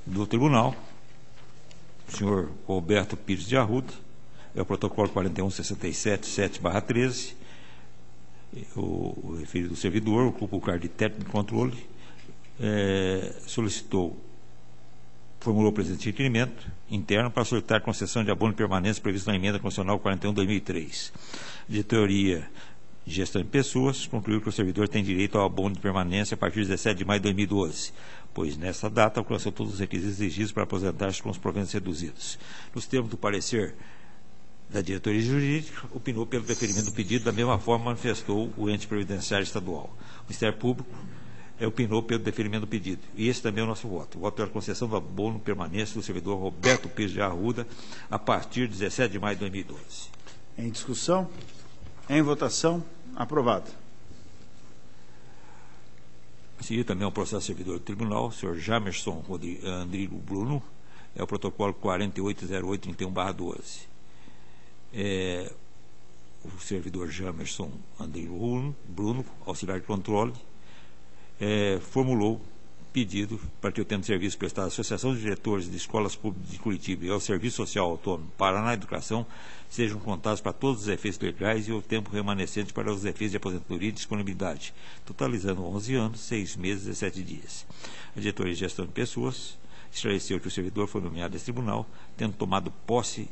do Tribunal, o senhor Roberto Pires de Arruda, é o protocolo 4167/13, o referido servidor, ocupa o cargo de técnico de controle, formulou o presente requerimento interno para solicitar concessão de abono de permanência previsto na emenda constitucional 41/2003. A diretoria de Gestão de Pessoas concluiu que o servidor tem direito ao abono de permanência a partir de 17 de maio de 2012, pois nessa data alcançou todos os requisitos exigidos para aposentar-se com os proventos reduzidos. Nos termos do parecer da diretoria jurídica, opinou pelo deferimento do pedido, da mesma forma manifestou o ente previdenciário estadual. O Ministério Público opinou pelo deferimento do pedido. E esse também é o nosso voto. O voto pela concessão do abono de permanência do servidor Roberto Pires de Arruda a partir de 17 de maio de 2012. Em discussão? Em votação? Aprovado. A seguir também é o processo servidor do tribunal, o senhor Jamerson Andrigo Bruno, é o protocolo 480831/12. O servidor Jamerson Andrigo Bruno, auxiliar de controle, formulou pedido para que o tempo de serviço prestado à Associação de Diretores de Escolas Públicas de Curitiba e ao Serviço Social Autônomo Paraná Educação sejam contados para todos os efeitos legais e o tempo remanescente para os efeitos de aposentadoria e disponibilidade, totalizando 11 anos, 6 meses e 7 dias. A diretoria de Gestão de Pessoas esclareceu que o servidor foi nomeado nesse tribunal, tendo tomado posse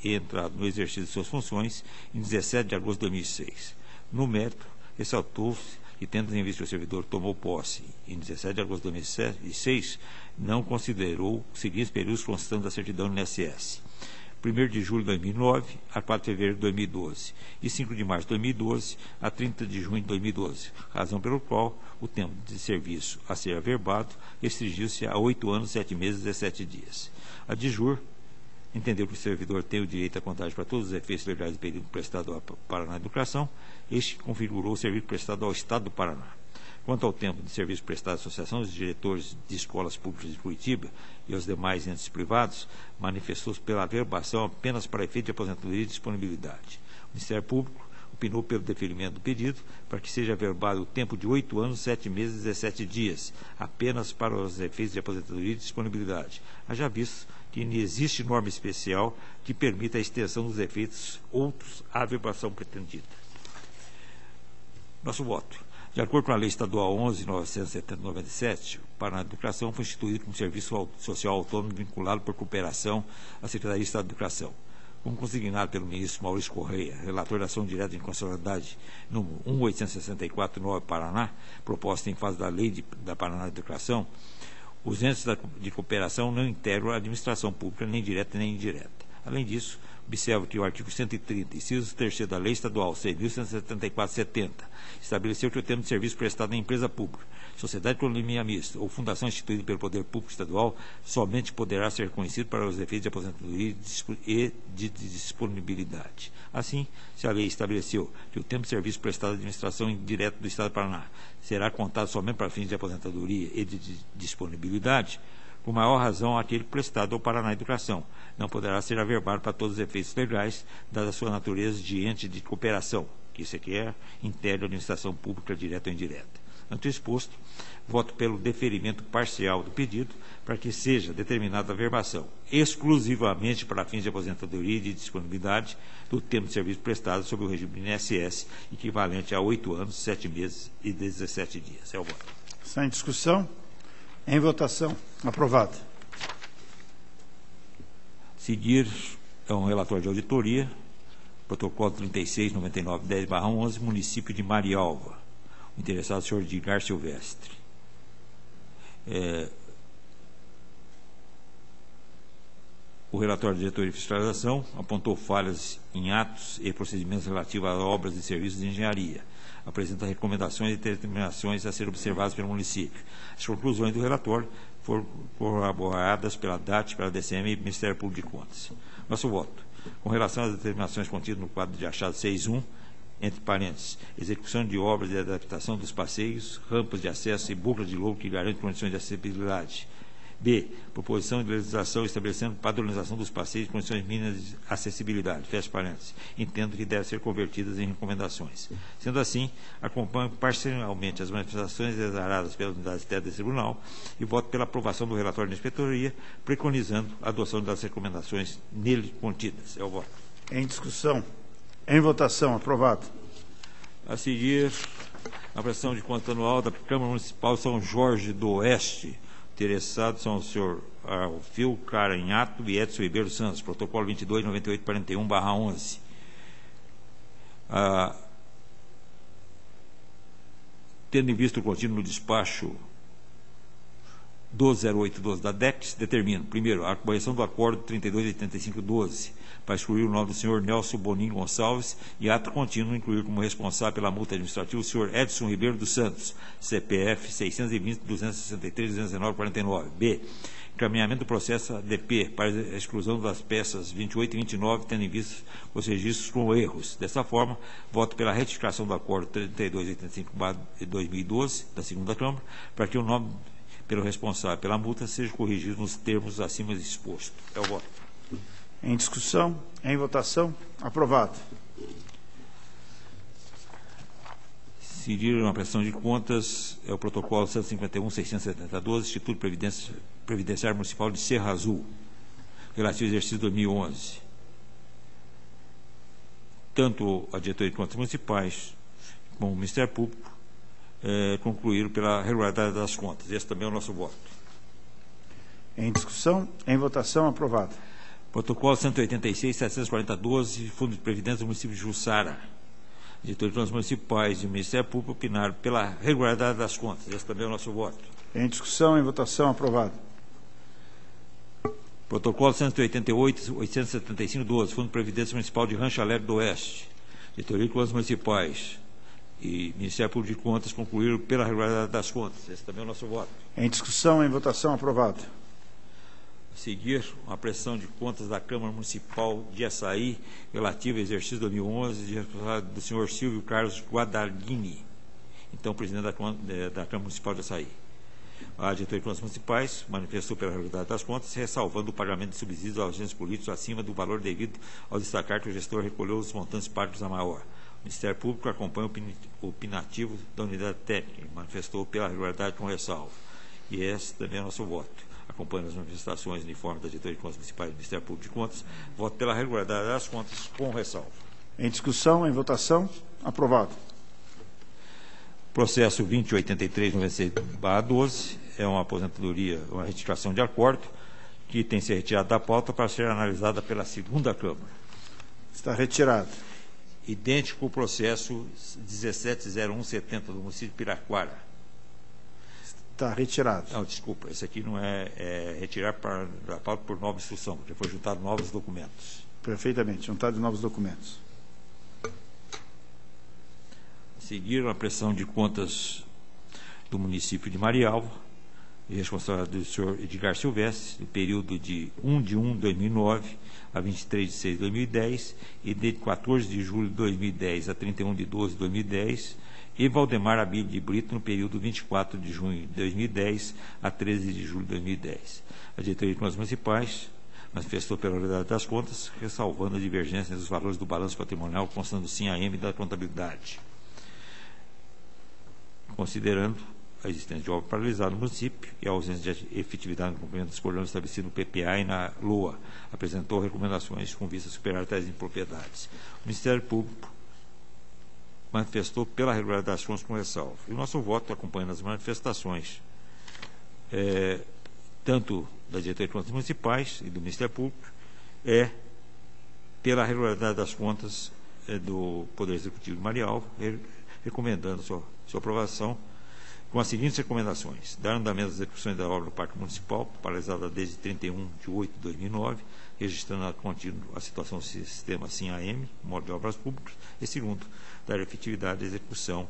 e entrado no exercício de suas funções em 17 de agosto de 2006. No mérito, ressaltou-se que, tendo em vista que o servidor tomou posse em 17 de agosto de 2006, não considerou os seguintes períodos constantes da certidão do INSS: 1º de julho de 2009 a 4 de fevereiro de 2012 e 5 de março de 2012 a 30 de junho de 2012, razão pelo qual o tempo de serviço a ser averbado restringiu-se a 8 anos, 7 meses e 17 dias. A DIJUR entendeu que o servidor tem o direito à contagem para todos os efeitos legais do período prestado ao Paraná Educação. Este configurou o serviço prestado ao Estado do Paraná. Quanto ao tempo de serviço prestado à Associação dos Diretores de Escolas Públicas de Curitiba e aos demais entes privados, manifestou-se pela averbação apenas para efeito de aposentadoria e disponibilidade. O Ministério Público opinou pelo deferimento do pedido para que seja averbado o tempo de 8 anos, 7 meses e 17 dias, apenas para os efeitos de aposentadoria e disponibilidade, haja visto que não existe norma especial que permita a extensão dos efeitos outros à averbação pretendida. Nosso voto. De acordo com a Lei Estadual 11.970/97, o Paraná de Educação foi instituído como serviço social autônomo vinculado por cooperação à Secretaria de Estado de Educação. Como consignado pelo ministro Maurício Correia, relator da ação direta de inconstitucionalidade número 1.864/9 Paraná, proposta em fase da Lei da Paraná de Educação, os entes de cooperação não integram a administração pública, nem direta nem indireta. Além disso, observo que o artigo 130, inciso 3º da Lei Estadual 6.174/70, estabeleceu que o termo de serviço prestado em empresa pública, sociedade de economia mista ou fundação instituída pelo Poder Público Estadual somente poderá ser reconhecido para os efeitos de aposentadoria e de disponibilidade. Assim, se a lei estabeleceu que o tempo de serviço prestado à administração indireta do Estado do Paraná será contado somente para fins de aposentadoria e de disponibilidade, com maior razão aquele prestado ao Paraná Educação não poderá ser averbado para todos os efeitos legais, dada a sua natureza de ente de cooperação, que isso aqui é integra a administração pública direta ou indireta. Ante o exposto, voto pelo deferimento parcial do pedido para que seja determinada a averbação exclusivamente para fins de aposentadoria e de disponibilidade do tempo de serviço prestado sob o regime do INSS, equivalente a 8 anos, 7 meses e 17 dias. É o voto. Está em discussão? Em votação. Aprovado. Seguir é um relatório de auditoria, protocolo 36.99/10/11, município de Marialva. O interessado é o senhor Edgar Silvestre. O relatório de diretoria de fiscalização apontou falhas em atos e procedimentos relativos a obras e serviços de engenharia. Apresenta recomendações e determinações a serem observadas pelo município. As conclusões do relatório foram corroboradas pela DAT, pela DCM e Ministério Público de Contas. Nosso voto. Com relação às determinações contidas no quadro de achado 6.1, entre parênteses, execução de obras de adaptação dos passeios, rampas de acesso e buclas de lobo que garantem condições de acessibilidade. B. Proposição de legislação estabelecendo padronização dos passeios e condições mínimas de acessibilidade. Fecha parênteses. Entendo que devem ser convertidas em recomendações. Sendo assim, acompanho parcialmente as manifestações exaradas pelas unidades técnicas desse tribunal e voto pela aprovação do relatório da inspetoria, preconizando a adoção das recomendações nele contidas. É o voto. Em discussão. Em votação. Aprovado. A seguir, a prestação de conta anual da Câmara Municipal de São Jorge do Oeste. Interessados são o senhor Alfio Caranhato e Edson Ribeiro Santos, protocolo 22.9841/11. Tendo em vista o contínuo no despacho 120812 da DEX, determino, primeiro, a correção do acordo 328512, para excluir o nome do senhor Nelson Boninho Gonçalves e ato contínuo incluir como responsável pela multa administrativa o senhor Edson Ribeiro dos Santos, CPF 620-263-219-49. B. Encaminhamento do processo ADP para a exclusão das peças 28 e 29, tendo em vista os registros com erros. Dessa forma, voto pela retificação do acordo 3285/2012 da segunda Câmara, para que o nome pelo responsável pela multa seja corrigido nos termos acima expostos. É o voto. Em discussão, em votação, aprovado. Seguir uma prestação de contas é o protocolo 151.670/12, Instituto Previdenciário Municipal de Serra Azul, relativo ao exercício 2011. Tanto a diretoria de contas municipais como o Ministério Público concluíram pela regularidade das contas. Esse também é o nosso voto. Em discussão, em votação, aprovado. Protocolo 186.740/12, Fundo de Previdência do município de Jussara. Diretoria de contas municipais e o Ministério Público opinaram pela regularidade das contas. Esse também é o nosso voto. Em discussão, em votação, aprovado. Protocolo 188.875/12, Fundo de Previdência Municipal de Rancho Alegre do Oeste. Diretoria de contas municipais e Ministério Público de Contas concluíram pela regularidade das contas. Esse também é o nosso voto. Em discussão, em votação, aprovado. A seguir, uma prestação de contas da Câmara Municipal de Açaí, relativa ao exercício 2011, do senhor Silvio Carlos Guadagnini, então presidente da Câmara Municipal de Açaí. A diretoria de contas municipais manifestou pela regularidade das contas, ressalvando o pagamento de subsídios aos agentes políticos acima do valor devido, ao destacar que o gestor recolheu os montantes pagos a maior. O Ministério Público acompanha o opinativo da unidade técnica e manifestou pela regularidade com ressalva. E esse também é nosso voto. Acompanhando as manifestações uniformes da diretoria de contas municipais e do Ministério Público de Contas, voto pela regularidade das contas com ressalva. Em discussão, em votação, aprovado. Processo 2083-96/12 é uma aposentadoria, uma retificação de acordo, que tem que ser retirada da pauta para ser analisada pela segunda Câmara. Está retirado. Idêntico ao processo 170170 do município de Piraquara. Está retirado. Não, desculpa, esse aqui não é retirar da pauta por nova instrução, já foi juntado novos documentos. Perfeitamente, juntado de novos documentos. Seguiram a prestação de contas do município de Marialva, e responsabilidade do senhor Edgar Silvestre, no período de 1 de 1 de 2009 a 23 de 6 de 2010, e de 14 de julho de 2010 a 31 de 12 de 2010, e Valdemar Abílio de Brito, no período 24 de junho de 2010 a 13 de julho de 2010. A diretoria de contas municipais manifestou pela realidade das contas, ressalvando a divergência dos valores do balanço patrimonial, constando sim a M da contabilidade. Considerando a existência de obra paralisada no município e a ausência de efetividade no cumprimento dos programas estabelecidos no PPA e na LOA, apresentou recomendações com vista a superar tais impropriedades. O Ministério Público manifestou pela regularidade das contas com ressalva. E o nosso voto, acompanhando as manifestações, tanto da Diretoria de Contas Municipais e do Ministério Público, pela regularidade das contas do Poder Executivo de Marialva, recomendando sua aprovação com as seguintes recomendações: dar andamento às execuções da obra do Parque Municipal, paralisada desde 31 de 8 de 2009, registrando a contínuo a situação do sistema SIM-AM, modo de obras públicas, e segundo, dar efetividade à execução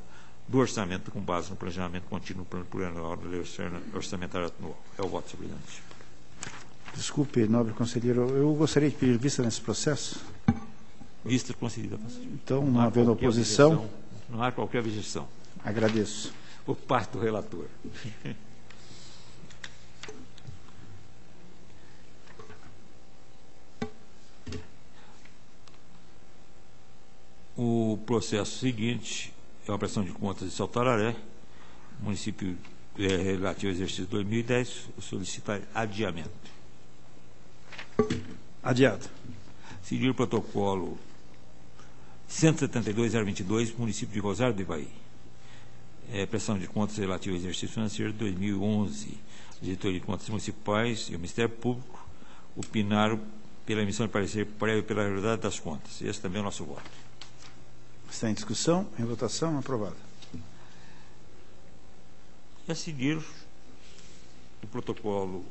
do orçamento com base no planejamento contínuo plano plurianual da lei orçamentária anual. É o voto, senhor presidente. Desculpe, nobre conselheiro, eu gostaria de pedir vista nesse processo. Vista concedida. Então, não havendo oposição, não há qualquer objeção. agradeço. Por parte do relator. O processo seguinte é uma prestação de contas de Saltararé, município relativo ao exercício 2010, solicita adiamento. Adiado. Seguir o protocolo 172-022, município de Rosário do Ivaí. Prestação de contas relativa ao exercício financeiro de 2011. A Diretoria de Contas Municipais e o Ministério Público opinaram pela emissão de parecer prévio pela realidade das contas. Esse também é o nosso voto. Está em discussão, em votação, aprovado. E a seguir, o protocolo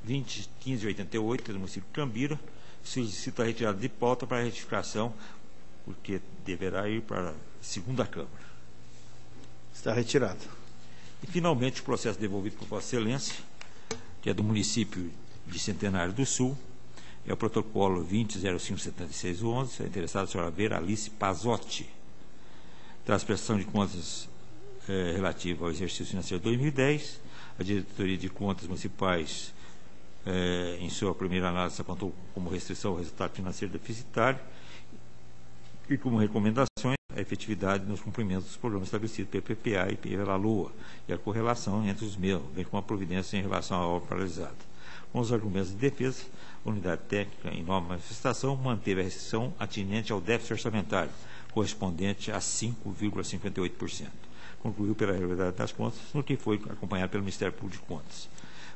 2015-88 do município de Cambira, solicita a retirada de pauta para retificação, porque deverá ir para a segunda Câmara. Está retirado. E, finalmente, o processo devolvido por Vossa Excelência, que é do município de Centenário do Sul, é o protocolo 20.057611, a interessada a senhora Vera Alice Pazotti. Traz prestação de contas relativa ao exercício financeiro 2010. A Diretoria de Contas Municipais, em sua primeira análise, apontou como restrição o resultado financeiro deficitário e como recomendações a efetividade nos cumprimentos dos programas estabelecidos pelo PPA e pela LOA e a correlação entre os mesmos, bem como a providência em relação à obra paralisada. Com os argumentos de defesa, a unidade técnica, em nova manifestação, manteve a restrição atinente ao déficit orçamentário, correspondente a 5,58%. Concluiu pela realidade das contas, no que foi acompanhado pelo Ministério Público de Contas.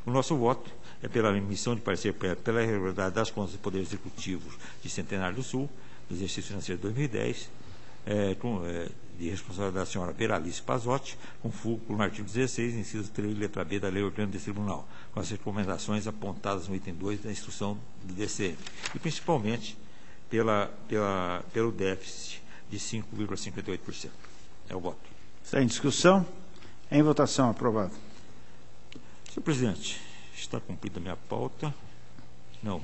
O nosso voto é pela emissão de parecer pela regularidade das contas do Poder Executivo de Centenário do Sul, do exercício financeiro de 2010, de responsabilidade da senhora Vera Alice Pazotti, com fulcro no artigo 16, inciso 3, letra B da Lei Orgânica desse Tribunal, com as recomendações apontadas no item 2 da instrução do DCM, e principalmente pelo déficit de 5,58%. É o voto. Está em discussão, em votação, aprovado. Senhor presidente, está cumprida a minha pauta. Não.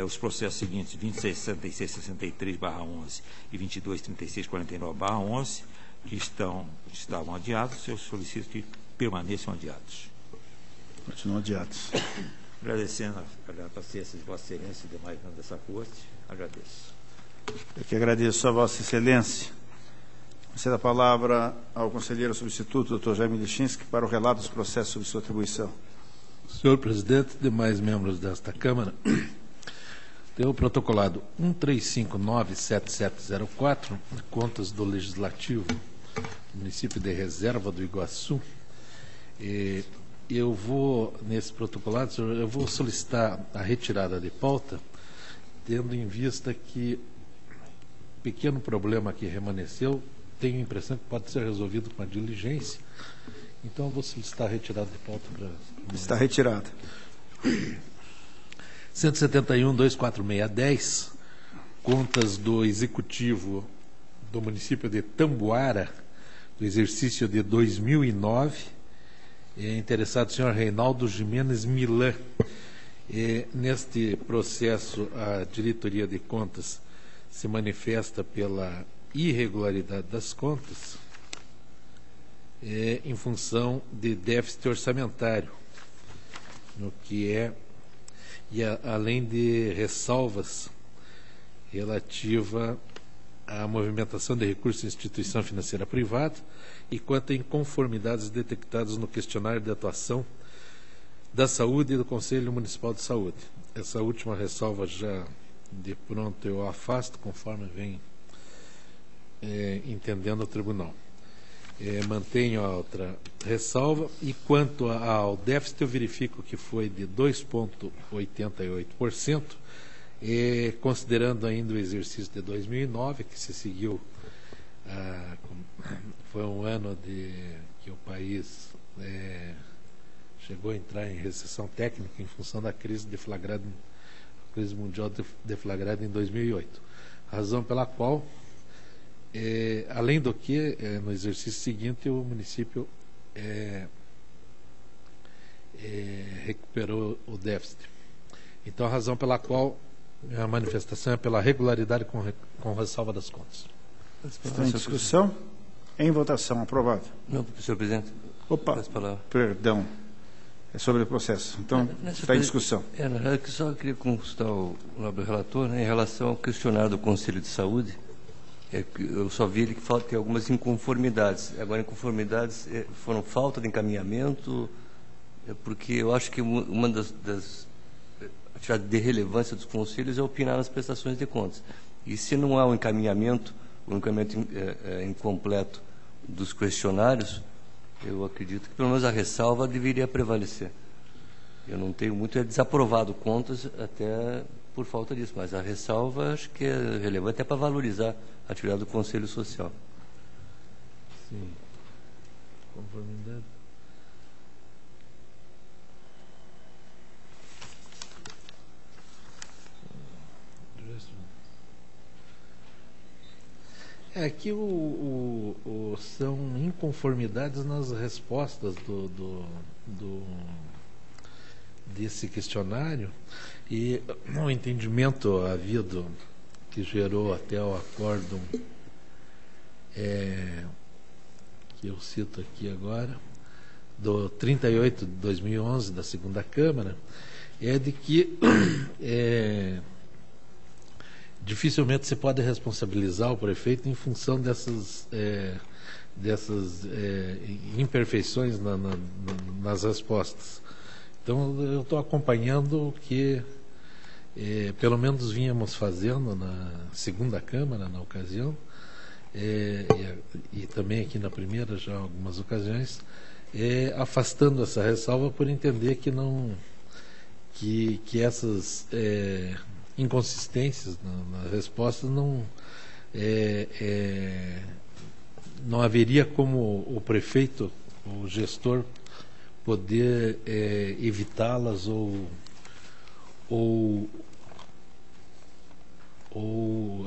Os processos seguintes, 2666-63/11 e 2236-49/11, que estavam adiados, eu solicito que permaneçam adiados. Continuam adiados. Agradecendo a paciência de Vossa Excelência e demais membros dessa corte, agradeço. Eu que agradeço a Vossa Excelência. Cedo a palavra ao conselheiro substituto, Dr. Jaime Lichinsky, para o relato dos processos sob sua atribuição. Senhor presidente, demais membros desta Câmara, tenho protocolado 13597704, contas do Legislativo, município de Reserva do Iguaçu. Eu vou, nesse protocolado, senhor, eu vou solicitar a retirada de pauta, tendo em vista que pequeno problema que remanesceu, tenho a impressão que pode ser resolvido com a diligência. Então, eu vou solicitar a retirada de pauta para... Está retirada. 171.24610, contas do Executivo do município de Tamboara, do exercício de 2009. Interessado o senhor Reinaldo Jimenez Milan. Neste processo, a diretoria de contas se manifesta pela irregularidade das contas em função de déficit orçamentário, no que é, além de ressalvas relativa à movimentação de recursos em instituição financeira privada e quanto a inconformidades detectadas no questionário de atuação da saúde e do Conselho Municipal de Saúde. Essa última ressalva já de pronto eu afasto, conforme vem entendendo o tribunal. Mantenho a outra ressalva e quanto ao déficit eu verifico que foi de 2,88%, considerando ainda o exercício de 2009, que se seguiu, foi um ano que o país chegou a entrar em recessão técnica em função da crise deflagrada, a crise mundial deflagrada em 2008. Razão pela qual, além do que, no exercício seguinte, o município recuperou o déficit. Então, a razão pela qual a manifestação é pela regularidade com ressalva das contas. Está em discussão? Em votação. Aprovado. Não, senhor presidente. Opa, perdão. É sobre o processo. Então, está em discussão. Na verdade, só queria consultar o nobre relator, né, em relação ao questionário do Conselho de Saúde. Eu só vi ele que tem algumas inconformidades. Agora, inconformidades foram falta de encaminhamento, porque eu acho que uma das atividades de relevância dos conselhos é opinar nas prestações de contas. E se não há um encaminhamento incompleto dos questionários, eu acredito que pelo menos a ressalva deveria prevalecer. Eu não tenho muito desaprovado contas até por falta disso, mas a ressalva acho que é relevante até para valorizar a atividade do Conselho Social. Sim. Conformidade. Aqui são inconformidades nas respostas desse questionário e o entendimento havido que gerou até o acórdão que eu cito aqui agora, do 38 de 2011 da segunda Câmara, é de que dificilmente se pode responsabilizar o prefeito em função dessas imperfeições nas respostas. Então, eu estou acompanhando o que, pelo menos, vínhamos fazendo na segunda Câmara, na ocasião, e também aqui na primeira, já algumas ocasiões, afastando essa ressalva por entender que essas inconsistências nas respostas não haveria como o prefeito, o gestor, poder evitá-las ou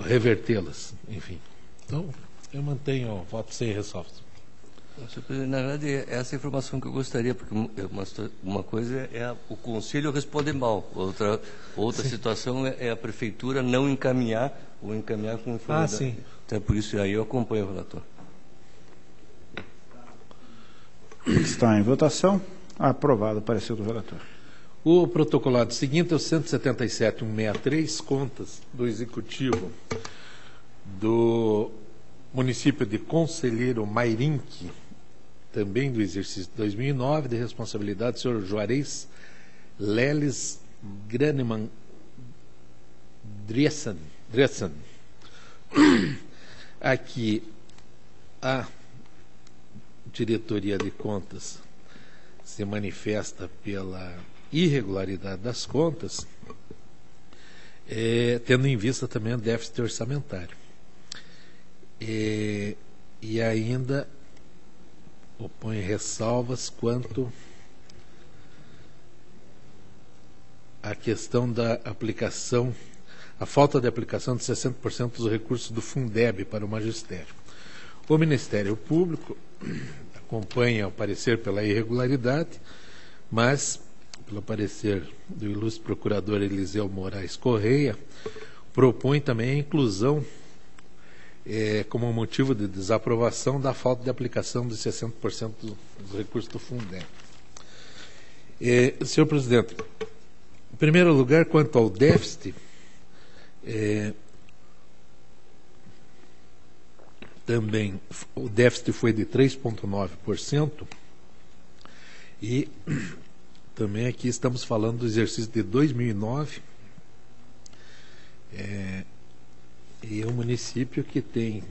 revertê-las, enfim. Então, eu mantenho o voto sem ressalvas. Na verdade, é essa informação que eu gostaria, porque uma coisa é o Conselho responder mal, outra situação é a Prefeitura não encaminhar ou encaminhar com informação. Sim. Então, por isso aí eu acompanho o relator. Está em votação. Aprovado o parecer do relator. O protocolado seguinte é o 177.163, contas do Executivo do município de Conselheiro Mairinque, também do exercício de 2009, de responsabilidade do senhor Juarez Leles Graneman Dressen. Aqui a diretoria de contas se manifesta pela irregularidade das contas, tendo em vista também o déficit orçamentário. E ainda opõe ressalvas quanto à questão da aplicação, a falta de aplicação de 60% dos recursos do Fundeb para o magistério. O Ministério Público acompanha o parecer pela irregularidade, mas, pelo parecer do ilustre procurador Eliseu Moraes Correia, propõe também a inclusão como motivo de desaprovação da falta de aplicação de 60% dos recursos do Fundeb. Senhor presidente, em primeiro lugar, quanto ao déficit, também o déficit foi de 3,9%, e também aqui estamos falando do exercício de 2009, e é um município que tem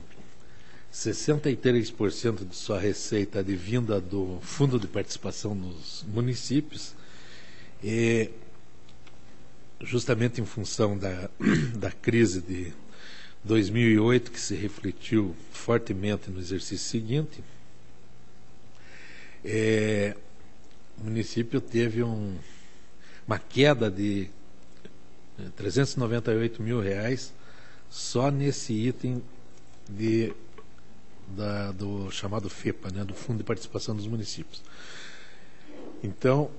63% de sua receita advinda do Fundo de Participação dos Municípios, e justamente em função da crise de 2008, que se refletiu fortemente no exercício seguinte, o município teve uma queda de R$398 mil só nesse item do chamado FEPA, né, do Fundo de Participação dos Municípios. Então,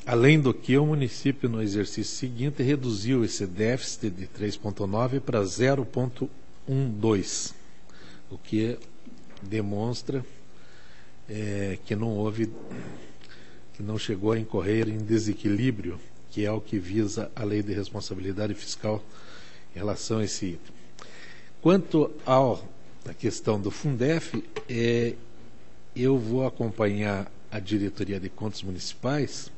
além do que, o município, no exercício seguinte, reduziu esse déficit de 3,9 para 0,12, o que demonstra que não chegou a incorrer em desequilíbrio, que é o que visa a Lei de Responsabilidade Fiscal em relação a esse item. Quanto à questão do Fundef, eu vou acompanhar a diretoria de contas municipais,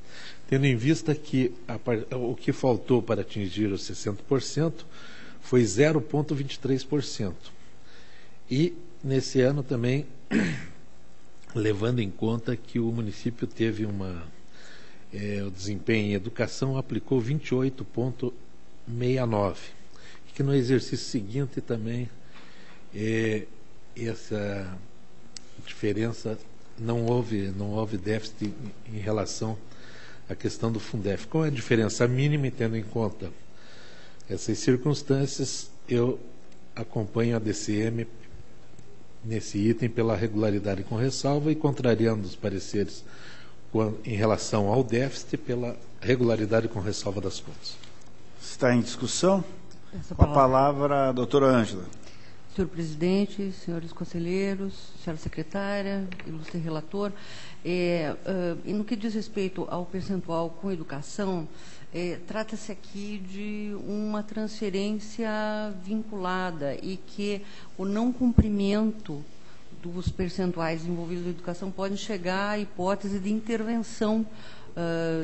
tendo em vista que o que faltou para atingir os 60% foi 0,23%. E, nesse ano também, levando em conta que o município teve o desempenho em educação aplicou 28,69%, que no exercício seguinte também essa diferença não houve déficit em relação à questão do Fundef. Com a diferença mínima, e tendo em conta essas circunstâncias, eu acompanho a DCM nesse item pela regularidade com ressalva e contrariando os pareceres em relação ao déficit pela regularidade com ressalva das contas. Está em discussão? Com a palavra a doutora Ângela. Senhor presidente, senhores conselheiros, senhora secretária, ilustre relator, e no que diz respeito ao percentual com educação, trata-se aqui de uma transferência vinculada e que o não cumprimento dos percentuais envolvidos na educação pode chegar à hipótese de intervenção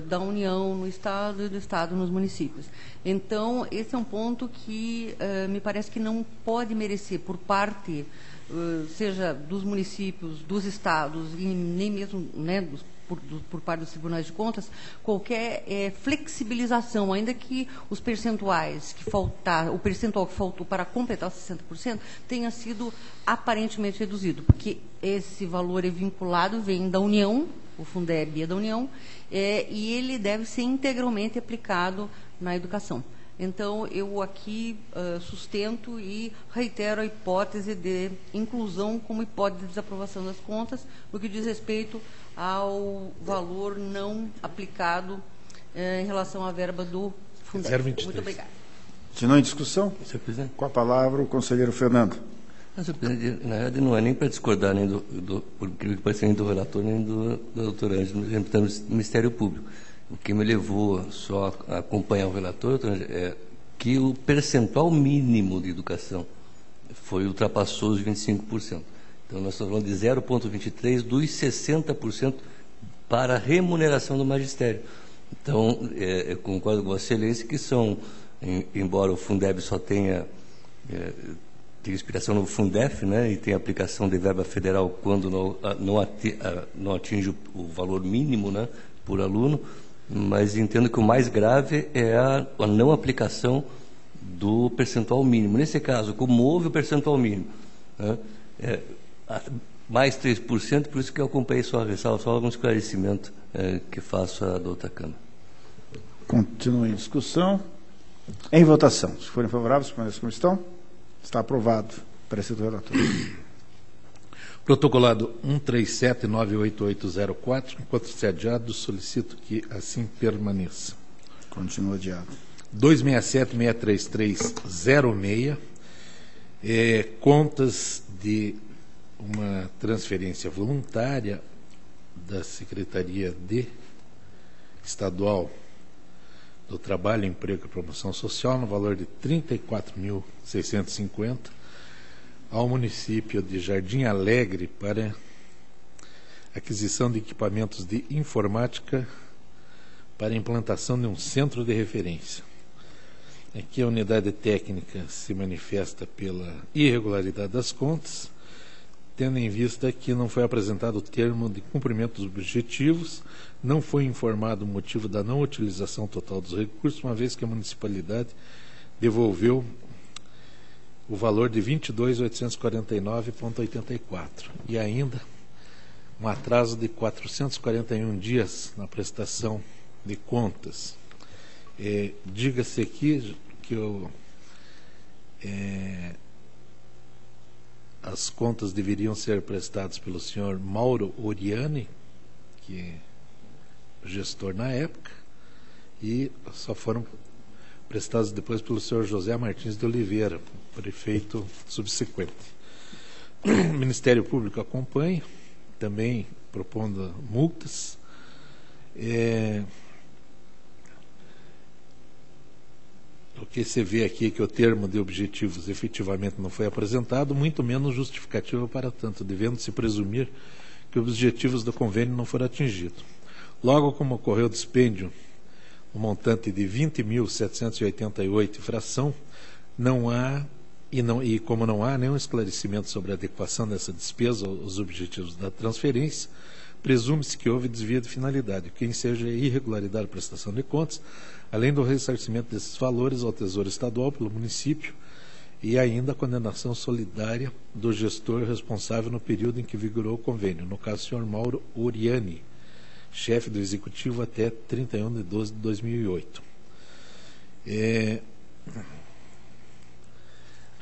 da União no Estado e do Estado nos municípios. Então, esse é um ponto que me parece que não pode merecer por parte, seja dos municípios, dos estados, e nem mesmo, né, por parte dos tribunais de contas, qualquer flexibilização, ainda que os percentuais que faltar, o percentual que faltou para completar os 60% tenha sido aparentemente reduzido, porque esse valor é vinculado, vem da União, o Fundeb é da União, e ele deve ser integralmente aplicado na educação. Então, eu aqui sustento e reitero a hipótese de inclusão como hipótese de desaprovação das contas, no que diz respeito ao valor não aplicado em relação à verba do Fundeb. 0,23. Muito obrigada. Continua em discussão? Senhor presidente. Com a palavra o conselheiro Fernando. Senhor presidente, na verdade, não é nem para discordar nem nem do relator, nem da doutora Ângela, representando o Ministério Público. O que me levou só a acompanhar o relator é que o percentual mínimo de educação ultrapassou os 25%. Então, nós estamos falando de 0,23% dos 60% para a remuneração do magistério. Então, eu concordo com Vossa Excelência que embora o Fundeb só tenha tem inspiração no Fundef, né, e tem aplicação de verba federal quando não atinge o valor mínimo, né, por aluno, mas entendo que o mais grave é a não aplicação do percentual mínimo. Nesse caso, como houve o percentual mínimo, né, mais 3%, por isso que eu acompanhei sua ressalva, só algum esclarecimento que faço à doutora Câmara. Continua em discussão. Em votação. Se forem favoráveis, permaneçam como estão. Está aprovado. Parecer do relator. Protocolado 137-98804, enquanto se adiado, solicito que assim permaneça. Continua adiado. 267-63306, contas de uma transferência voluntária da Secretaria Estadual do Trabalho, Emprego e Promoção Social, no valor de R$ 34.650, ao município de Jardim Alegre para aquisição de equipamentos de informática para a implantação de um centro de referência. Aqui a unidade técnica se manifesta pela irregularidade das contas, tendo em vista que não foi apresentado o termo de cumprimento dos objetivos, não foi informado o motivo da não utilização total dos recursos, uma vez que a municipalidade devolveu o valor de R$ 22.849,84 e ainda um atraso de 441 dias na prestação de contas. Diga-se aqui que as contas deveriam ser prestadas pelo senhor Mauro Oriani, que é gestor na época, e só foram prestadas depois pelo senhor José Martins de Oliveira, prefeito subsequente. O Ministério Público acompanha, também propondo multas. O que se vê aqui é que o termo de objetivos efetivamente não foi apresentado, muito menos justificativa para tanto, devendo-se presumir que os objetivos do convênio não foram atingidos. Logo, como ocorreu o dispêndio no montante de 20.788 e fração, como não há nenhum esclarecimento sobre a adequação dessa despesa aos objetivos da transferência, presume-se que houve desvio de finalidade, que seja irregularidade da prestação de contas, além do ressarcimento desses valores ao Tesouro Estadual pelo município e ainda a condenação solidária do gestor responsável no período em que vigorou o convênio, no caso o senhor Mauro Oriani, chefe do Executivo até 31/12/2008.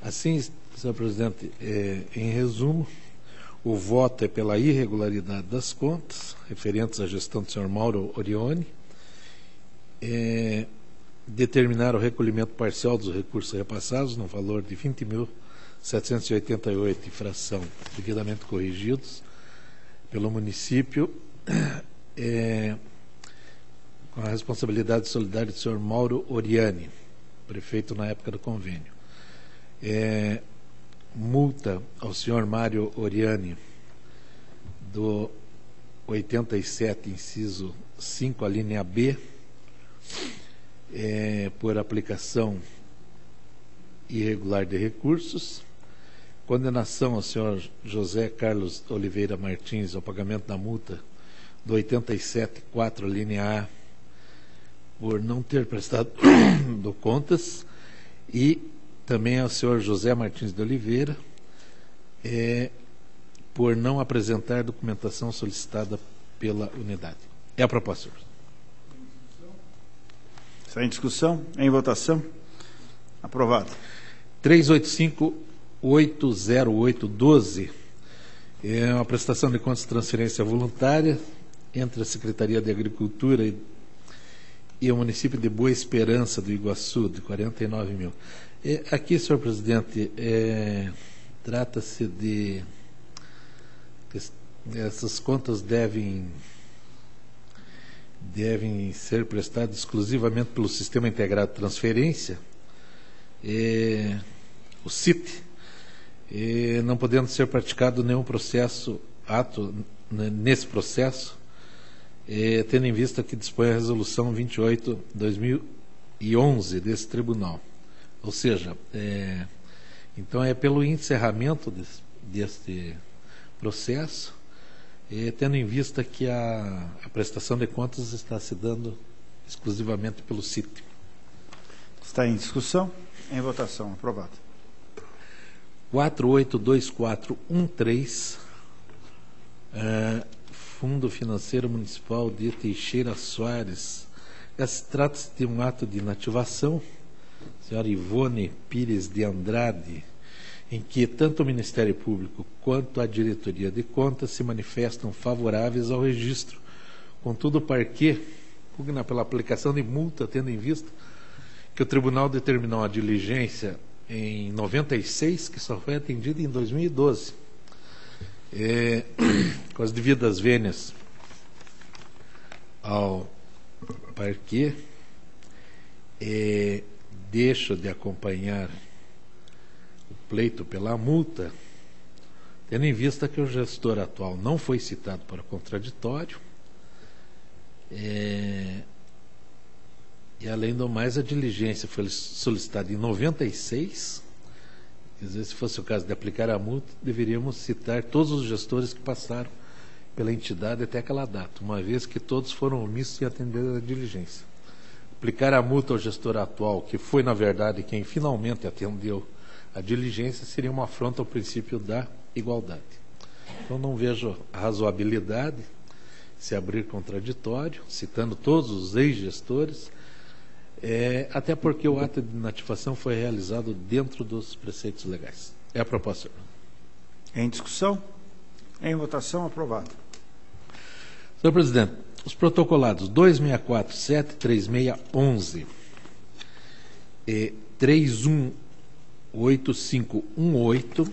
Assim, senhor presidente, em resumo, o voto é pela irregularidade das contas referentes à gestão do senhor Mauro Oriani, determinar o recolhimento parcial dos recursos repassados no valor de 20.788 e fração devidamente corrigidos pelo município, com a responsabilidade solidária do senhor Mauro Oriani, prefeito na época do convênio. Multa ao senhor Mário Oriani do 87, inciso 5, a linha B, por aplicação irregular de recursos. Condenação ao senhor José Carlos Oliveira Martins ao pagamento da multa do 87.4, linha A, por não ter prestado do contas, e também ao senhor José Martins de Oliveira por não apresentar documentação solicitada pela unidade. É a proposta, senhor. Está em discussão? Em votação? Aprovado. 385.80812 é uma prestação de contas de transferência voluntária entre a Secretaria de Agricultura e o município de Boa Esperança do Iguaçu, de 49 mil. Aqui, senhor presidente, trata-se de... Essas contas devem ser prestadas exclusivamente pelo Sistema Integrado de Transferência, o SIT, não podendo ser praticado nenhum ato nesse processo, tendo em vista que dispõe a Resolução 28/2011 desse Tribunal. Ou seja, Então, é pelo encerramento deste processo, tendo em vista que a prestação de contas está se dando exclusivamente pelo sítio. Está em discussão. Em votação. Aprovado. 482413, Fundo Financeiro Municipal de Teixeira Soares. Trata-se de um ato de inativação, senhora Ivone Pires de Andrade, em que tanto o Ministério Público quanto a Diretoria de Contas se manifestam favoráveis ao registro. Contudo, o parquê pugna pela aplicação de multa, tendo em vista que o tribunal determinou a diligência em 96, que só foi atendida em 2012. Com as devidas vênias ao parquê, deixo de acompanhar o pleito pela multa, tendo em vista que o gestor atual não foi citado para contraditório, e além do mais, a diligência foi solicitada em 96. Quer dizer, se fosse o caso de aplicar a multa, deveríamos citar todos os gestores que passaram pela entidade até aquela data, uma vez que todos foram omissos em atender a diligência. Aplicar a multa ao gestor atual, que foi, na verdade, quem finalmente atendeu a diligência, seria uma afronta ao princípio da igualdade. Então, não vejo a razoabilidade se abrir contraditório, citando todos os ex-gestores, até porque o ato de inativação foi realizado dentro dos preceitos legais. É a proposta, senhor. Em discussão? Em votação. Aprovado. Senhor presidente, os protocolados 264, 73611 e 318518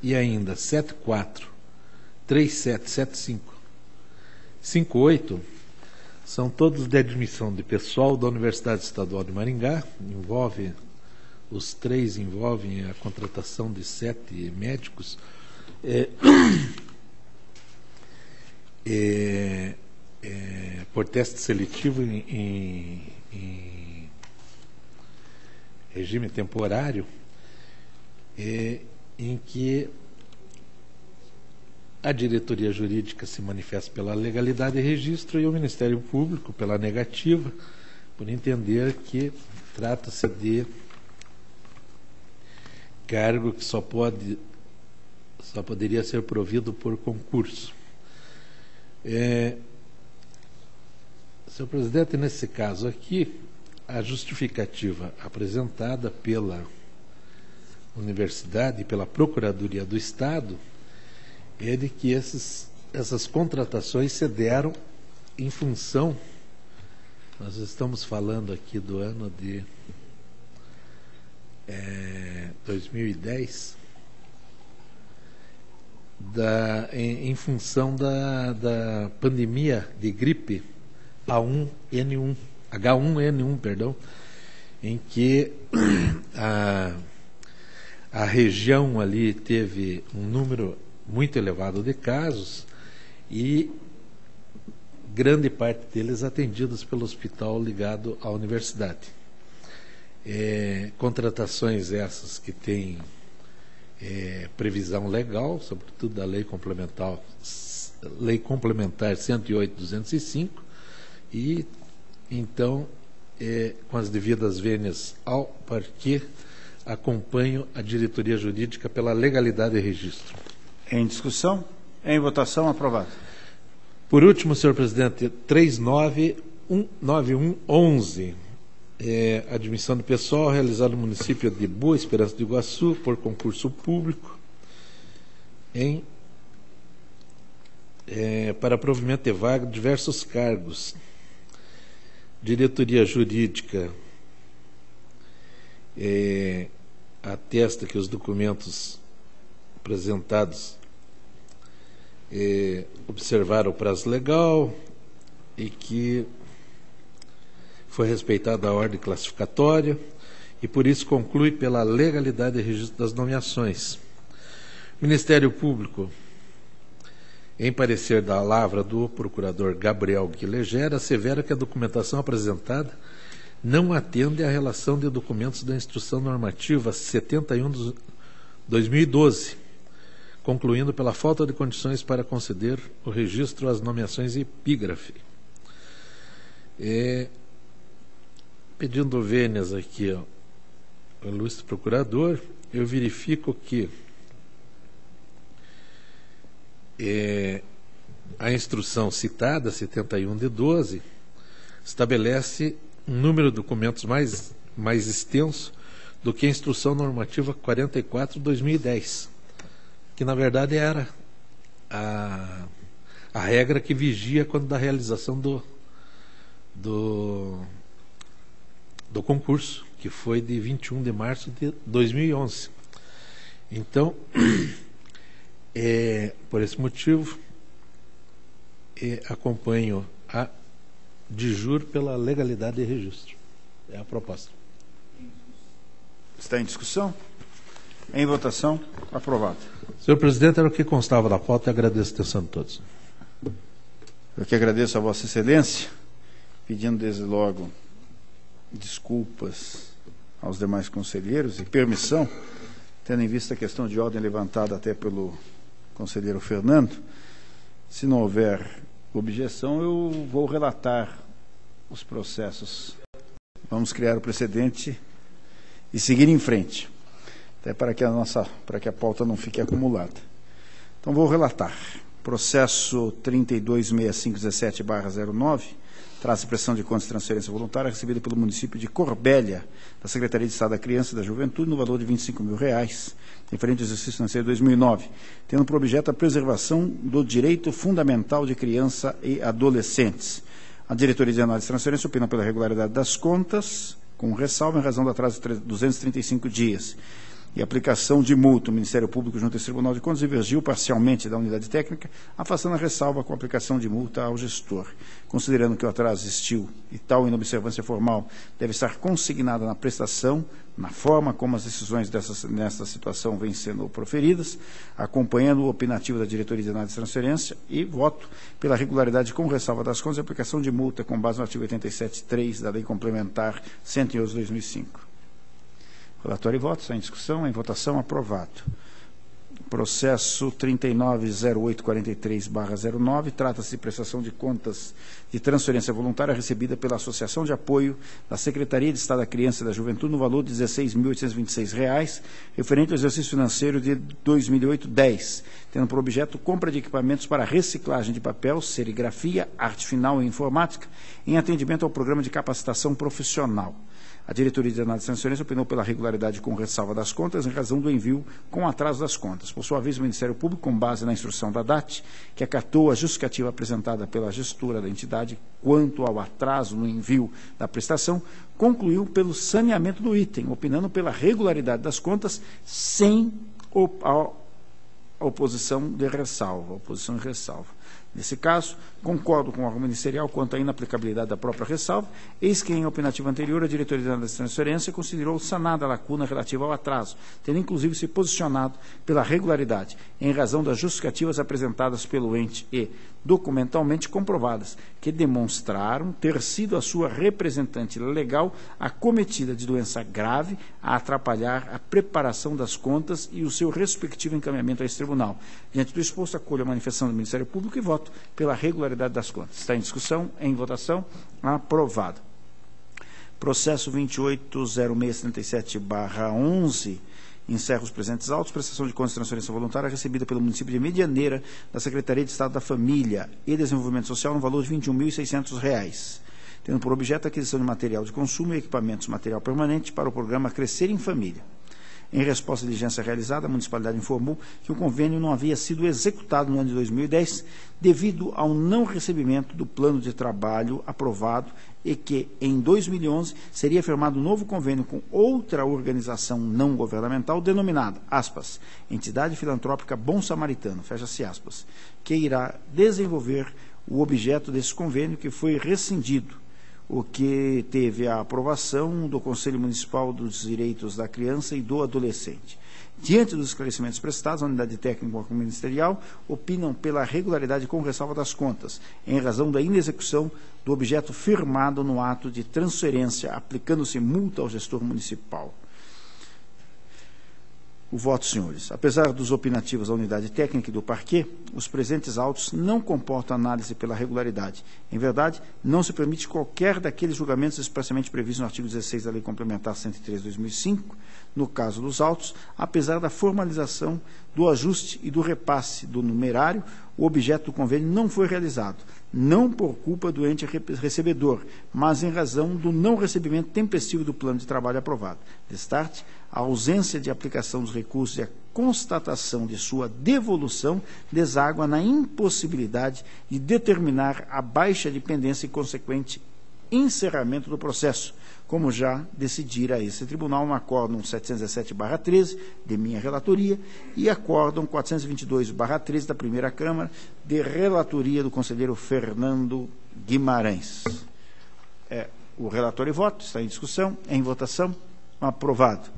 e ainda 74, 3775, 58 são todos de admissão de pessoal da Universidade Estadual de Maringá. Os três envolvem a contratação de 7 médicos por teste seletivo em regime temporário, em que a diretoria jurídica se manifesta pela legalidade de registro e o Ministério Público pela negativa, por entender que trata-se de cargo que só poderia ser provido por concurso. Senhor presidente, nesse caso aqui, a justificativa apresentada pela Universidade e pela Procuradoria do Estado é de que essas contratações se deram em função, nós estamos falando aqui do ano de 2010, em função da pandemia de gripe H1N1, em que a região ali teve um número muito elevado de casos e grande parte deles atendidos pelo hospital ligado à universidade. Contratações essas que têm previsão legal, sobretudo da Lei Complementar 108/205, e então, com as devidas vênias ao parquê, acompanho a diretoria jurídica pela legalidade de registro. Em discussão? Em votação. Aprovado. Por último, senhor presidente, 399111, admissão de pessoal realizada no município de Boa Esperança do Iguaçu por concurso público para provimento de vaga de diversos cargos. Diretoria jurídica atesta que os documentos apresentados observaram o prazo legal e que foi respeitada a ordem classificatória e por isso conclui pela legalidade de registro das nomeações. Ministério Público, em parecer da lavra do procurador Gabriel Guilegera, assevera que a documentação apresentada não atende à relação de documentos da Instrução Normativa 71 de 2012, concluindo pela falta de condições para conceder o registro às nomeações e epígrafe. Pedindo vênias aqui ao ilustre procurador, eu verifico que a instrução citada, 71 de 12, estabelece um número de documentos mais extenso do que a Instrução Normativa 44 de 2010, que na verdade era a regra que vigia quando da realização do concurso, que foi de 21 de março de 2011. Então, por esse motivo, acompanho de jure pela legalidade de registro. É a proposta. Está em discussão? Em votação? Aprovado. Senhor presidente, era o que constava da pauta e agradeço a atenção de todos. Eu que agradeço a Vossa Excelência, pedindo desde logo desculpas aos demais conselheiros e permissão, tendo em vista a questão de ordem levantada até pelo conselheiro Fernando. Se não houver objeção, eu vou relatar os processos. Vamos criar o precedente e seguir em frente, até para que a pauta não fique acumulada. Então, vou relatar. Processo 326517/09, traz prestação de contas de transferência voluntária recebida pelo município de Corbélia, da Secretaria de Estado da Criança e da Juventude, no valor de R$ 25.000, referente ao exercício financeiro de 2009, tendo por objeto a preservação do direito fundamental de criança e adolescentes. A Diretoria de Análise de Transferência opina pela regularidade das contas, com ressalva em razão do atraso de 235 dias. E aplicação de multa. O Ministério Público, junto ao Tribunal de Contas, divergiu parcialmente da unidade técnica, afastando a ressalva com a aplicação de multa ao gestor. Considerando que o atraso existiu e tal inobservância formal deve estar consignada na prestação, na forma como as decisões nesta situação vêm sendo proferidas, acompanhando o opinativo da Diretoria de Análise de Transferência, e voto pela regularidade com ressalva das contas e aplicação de multa com base no artigo 87.3 da Lei Complementar 111/2005. Relatório e voto, está em discussão, em votação, aprovado. Processo 390843/09, trata-se de prestação de contas de transferência voluntária recebida pela Associação de Apoio da Secretaria de Estado da Criança e da Juventude no valor de R$ 16.826, referente ao exercício financeiro de 2008-10, tendo por objeto compra de equipamentos para reciclagem de papel, serigrafia, arte final e informática, em atendimento ao programa de capacitação profissional. A Diretoria de Análise de Transferência opinou pela regularidade com ressalva das contas em razão do envio com atraso das contas. Por sua vez, o Ministério Público, com base na instrução da DAT, que acatou a justificativa apresentada pela gestora da entidade quanto ao atraso no envio da prestação, concluiu pelo saneamento do item, opinando pela regularidade das contas sem a oposição de ressalva. Nesse caso, concordo com o órgão ministerial quanto à inaplicabilidade da própria ressalva, eis que, em opinativa anterior, a Diretoria de Análise de Transferência considerou sanada a lacuna relativa ao atraso, tendo inclusive se posicionado pela regularidade, em razão das justificativas apresentadas pelo ente e, documentalmente comprovadas, que demonstraram ter sido a sua representante legal acometida de doença grave a atrapalhar a preparação das contas e o seu respectivo encaminhamento a esse tribunal. Diante do exposto, acolho a manifestação do Ministério Público e voto pela regularidade das contas. Está em discussão, em votação, aprovado. Processo 280637/11, encerra os presentes autos, prestação de contas de transferência voluntária recebida pelo município de Medianeira, da Secretaria de Estado da Família e Desenvolvimento Social, no valor de R$ 21.600, tendo por objeto a aquisição de material de consumo e equipamentos material permanente para o programa Crescer em Família. Em resposta à diligência realizada, a municipalidade informou que o convênio não havia sido executado no ano de 2010 devido ao não recebimento do plano de trabalho aprovado e que, em 2011, seria firmado um novo convênio com outra organização não governamental denominada, aspas, Entidade Filantrópica Bom Samaritano, fecha-se aspas, que irá desenvolver o objeto desse convênio que foi rescindido, o que teve a aprovação do Conselho Municipal dos Direitos da Criança e do Adolescente. Diante dos esclarecimentos prestados, a unidade técnica ministerial opinam pela regularidade com ressalva das contas, em razão da inexecução do objeto firmado no ato de transferência, aplicando-se multa ao gestor municipal. O voto, senhores. Apesar dos opinativos da unidade técnica e do parquê, os presentes autos não comportam análise pela regularidade. Em verdade, não se permite qualquer daqueles julgamentos expressamente previstos no artigo 16 da Lei Complementar 103/2005, no caso dos autos, apesar da formalização do ajuste e do repasse do numerário, o objeto do convênio não foi realizado, não por culpa do ente recebedor, mas em razão do não recebimento tempestivo do plano de trabalho aprovado. Destarte, a ausência de aplicação dos recursos e a constatação de sua devolução deságua na impossibilidade de determinar a baixa de pendência e consequente encerramento do processo, como já decidira esse tribunal no acórdão 717/13, de minha relatoria, e acórdão 422/13 da primeira Câmara, de relatoria do conselheiro Fernando Guimarães. O relatório e voto, está em discussão, em votação, aprovado.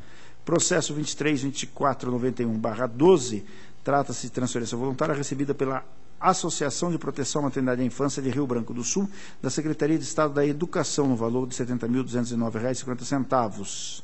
Processo 23.2491/12, trata-se de transferência voluntária recebida pela Associação de Proteção à Maternidade e à Infância de Rio Branco do Sul, da Secretaria de Estado da Educação, no valor de R$ 70.209,50,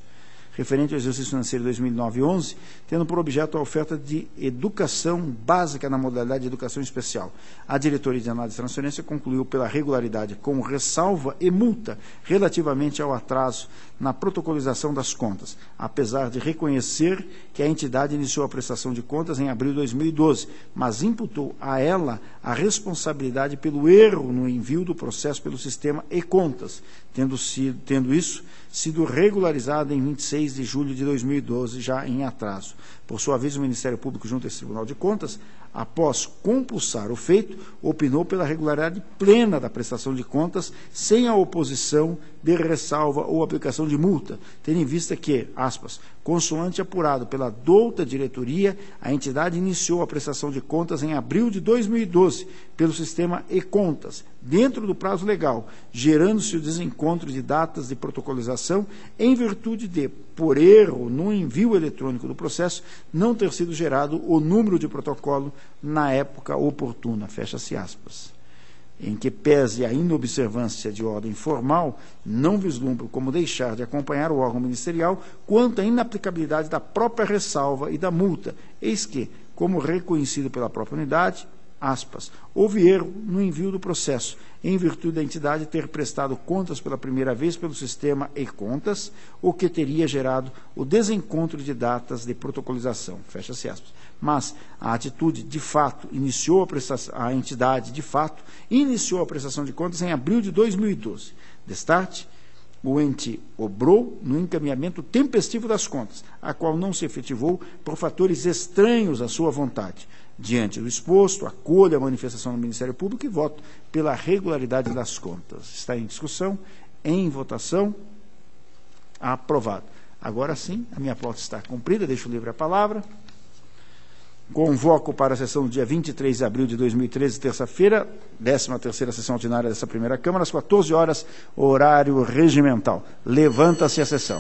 referente ao exercício financeiro 2009-11, tendo por objeto a oferta de educação básica na modalidade de educação especial. A Diretoria de Análise de Transferência concluiu pela regularidade com ressalva e multa relativamente ao atraso na protocolização das contas, apesar de reconhecer que a entidade iniciou a prestação de contas em abril de 2012, mas imputou a ela a responsabilidade pelo erro no envio do processo pelo sistema e-contas, tendo isso sido regularizado em 26 de julho de 2012, já em atraso. Por sua vez, o Ministério Público, junto a esse Tribunal de Contas, após compulsar o feito, opinou pela regularidade plena da prestação de contas, sem a oposição de ressalva ou aplicação de multa, tendo em vista que, aspas, consoante apurado pela douta diretoria, a entidade iniciou a prestação de contas em abril de 2012, pelo sistema e-contas, dentro do prazo legal, gerando-se o desencontro de datas de protocolização, em virtude de, por erro no envio eletrônico do processo, não ter sido gerado o número de protocolo na época oportuna, fecha-se aspas. Em que pese a inobservância de ordem formal, não vislumbro como deixar de acompanhar o órgão ministerial quanto à inaplicabilidade da própria ressalva e da multa, eis que, como reconhecido pela própria unidade, aspas, houve erro no envio do processo, em virtude da entidade ter prestado contas pela primeira vez pelo sistema e-contas, o que teria gerado o desencontro de datas de protocolização, fecha-se aspas. Mas a atitude, de fato, a entidade, de fato, iniciou a prestação de contas em abril de 2012. Destarte, o ente obrou no encaminhamento tempestivo das contas, a qual não se efetivou por fatores estranhos à sua vontade. Diante do exposto, acolho a manifestação do Ministério Público e voto pela regularidade das contas. Está em discussão, em votação, aprovado. Agora sim, a minha pauta está cumprida, deixo livre a palavra. Convoco para a sessão do dia 23 de abril de 2013, terça-feira, 13ª sessão ordinária dessa primeira Câmara, às 14 horas, horário regimental. Levanta-se a sessão.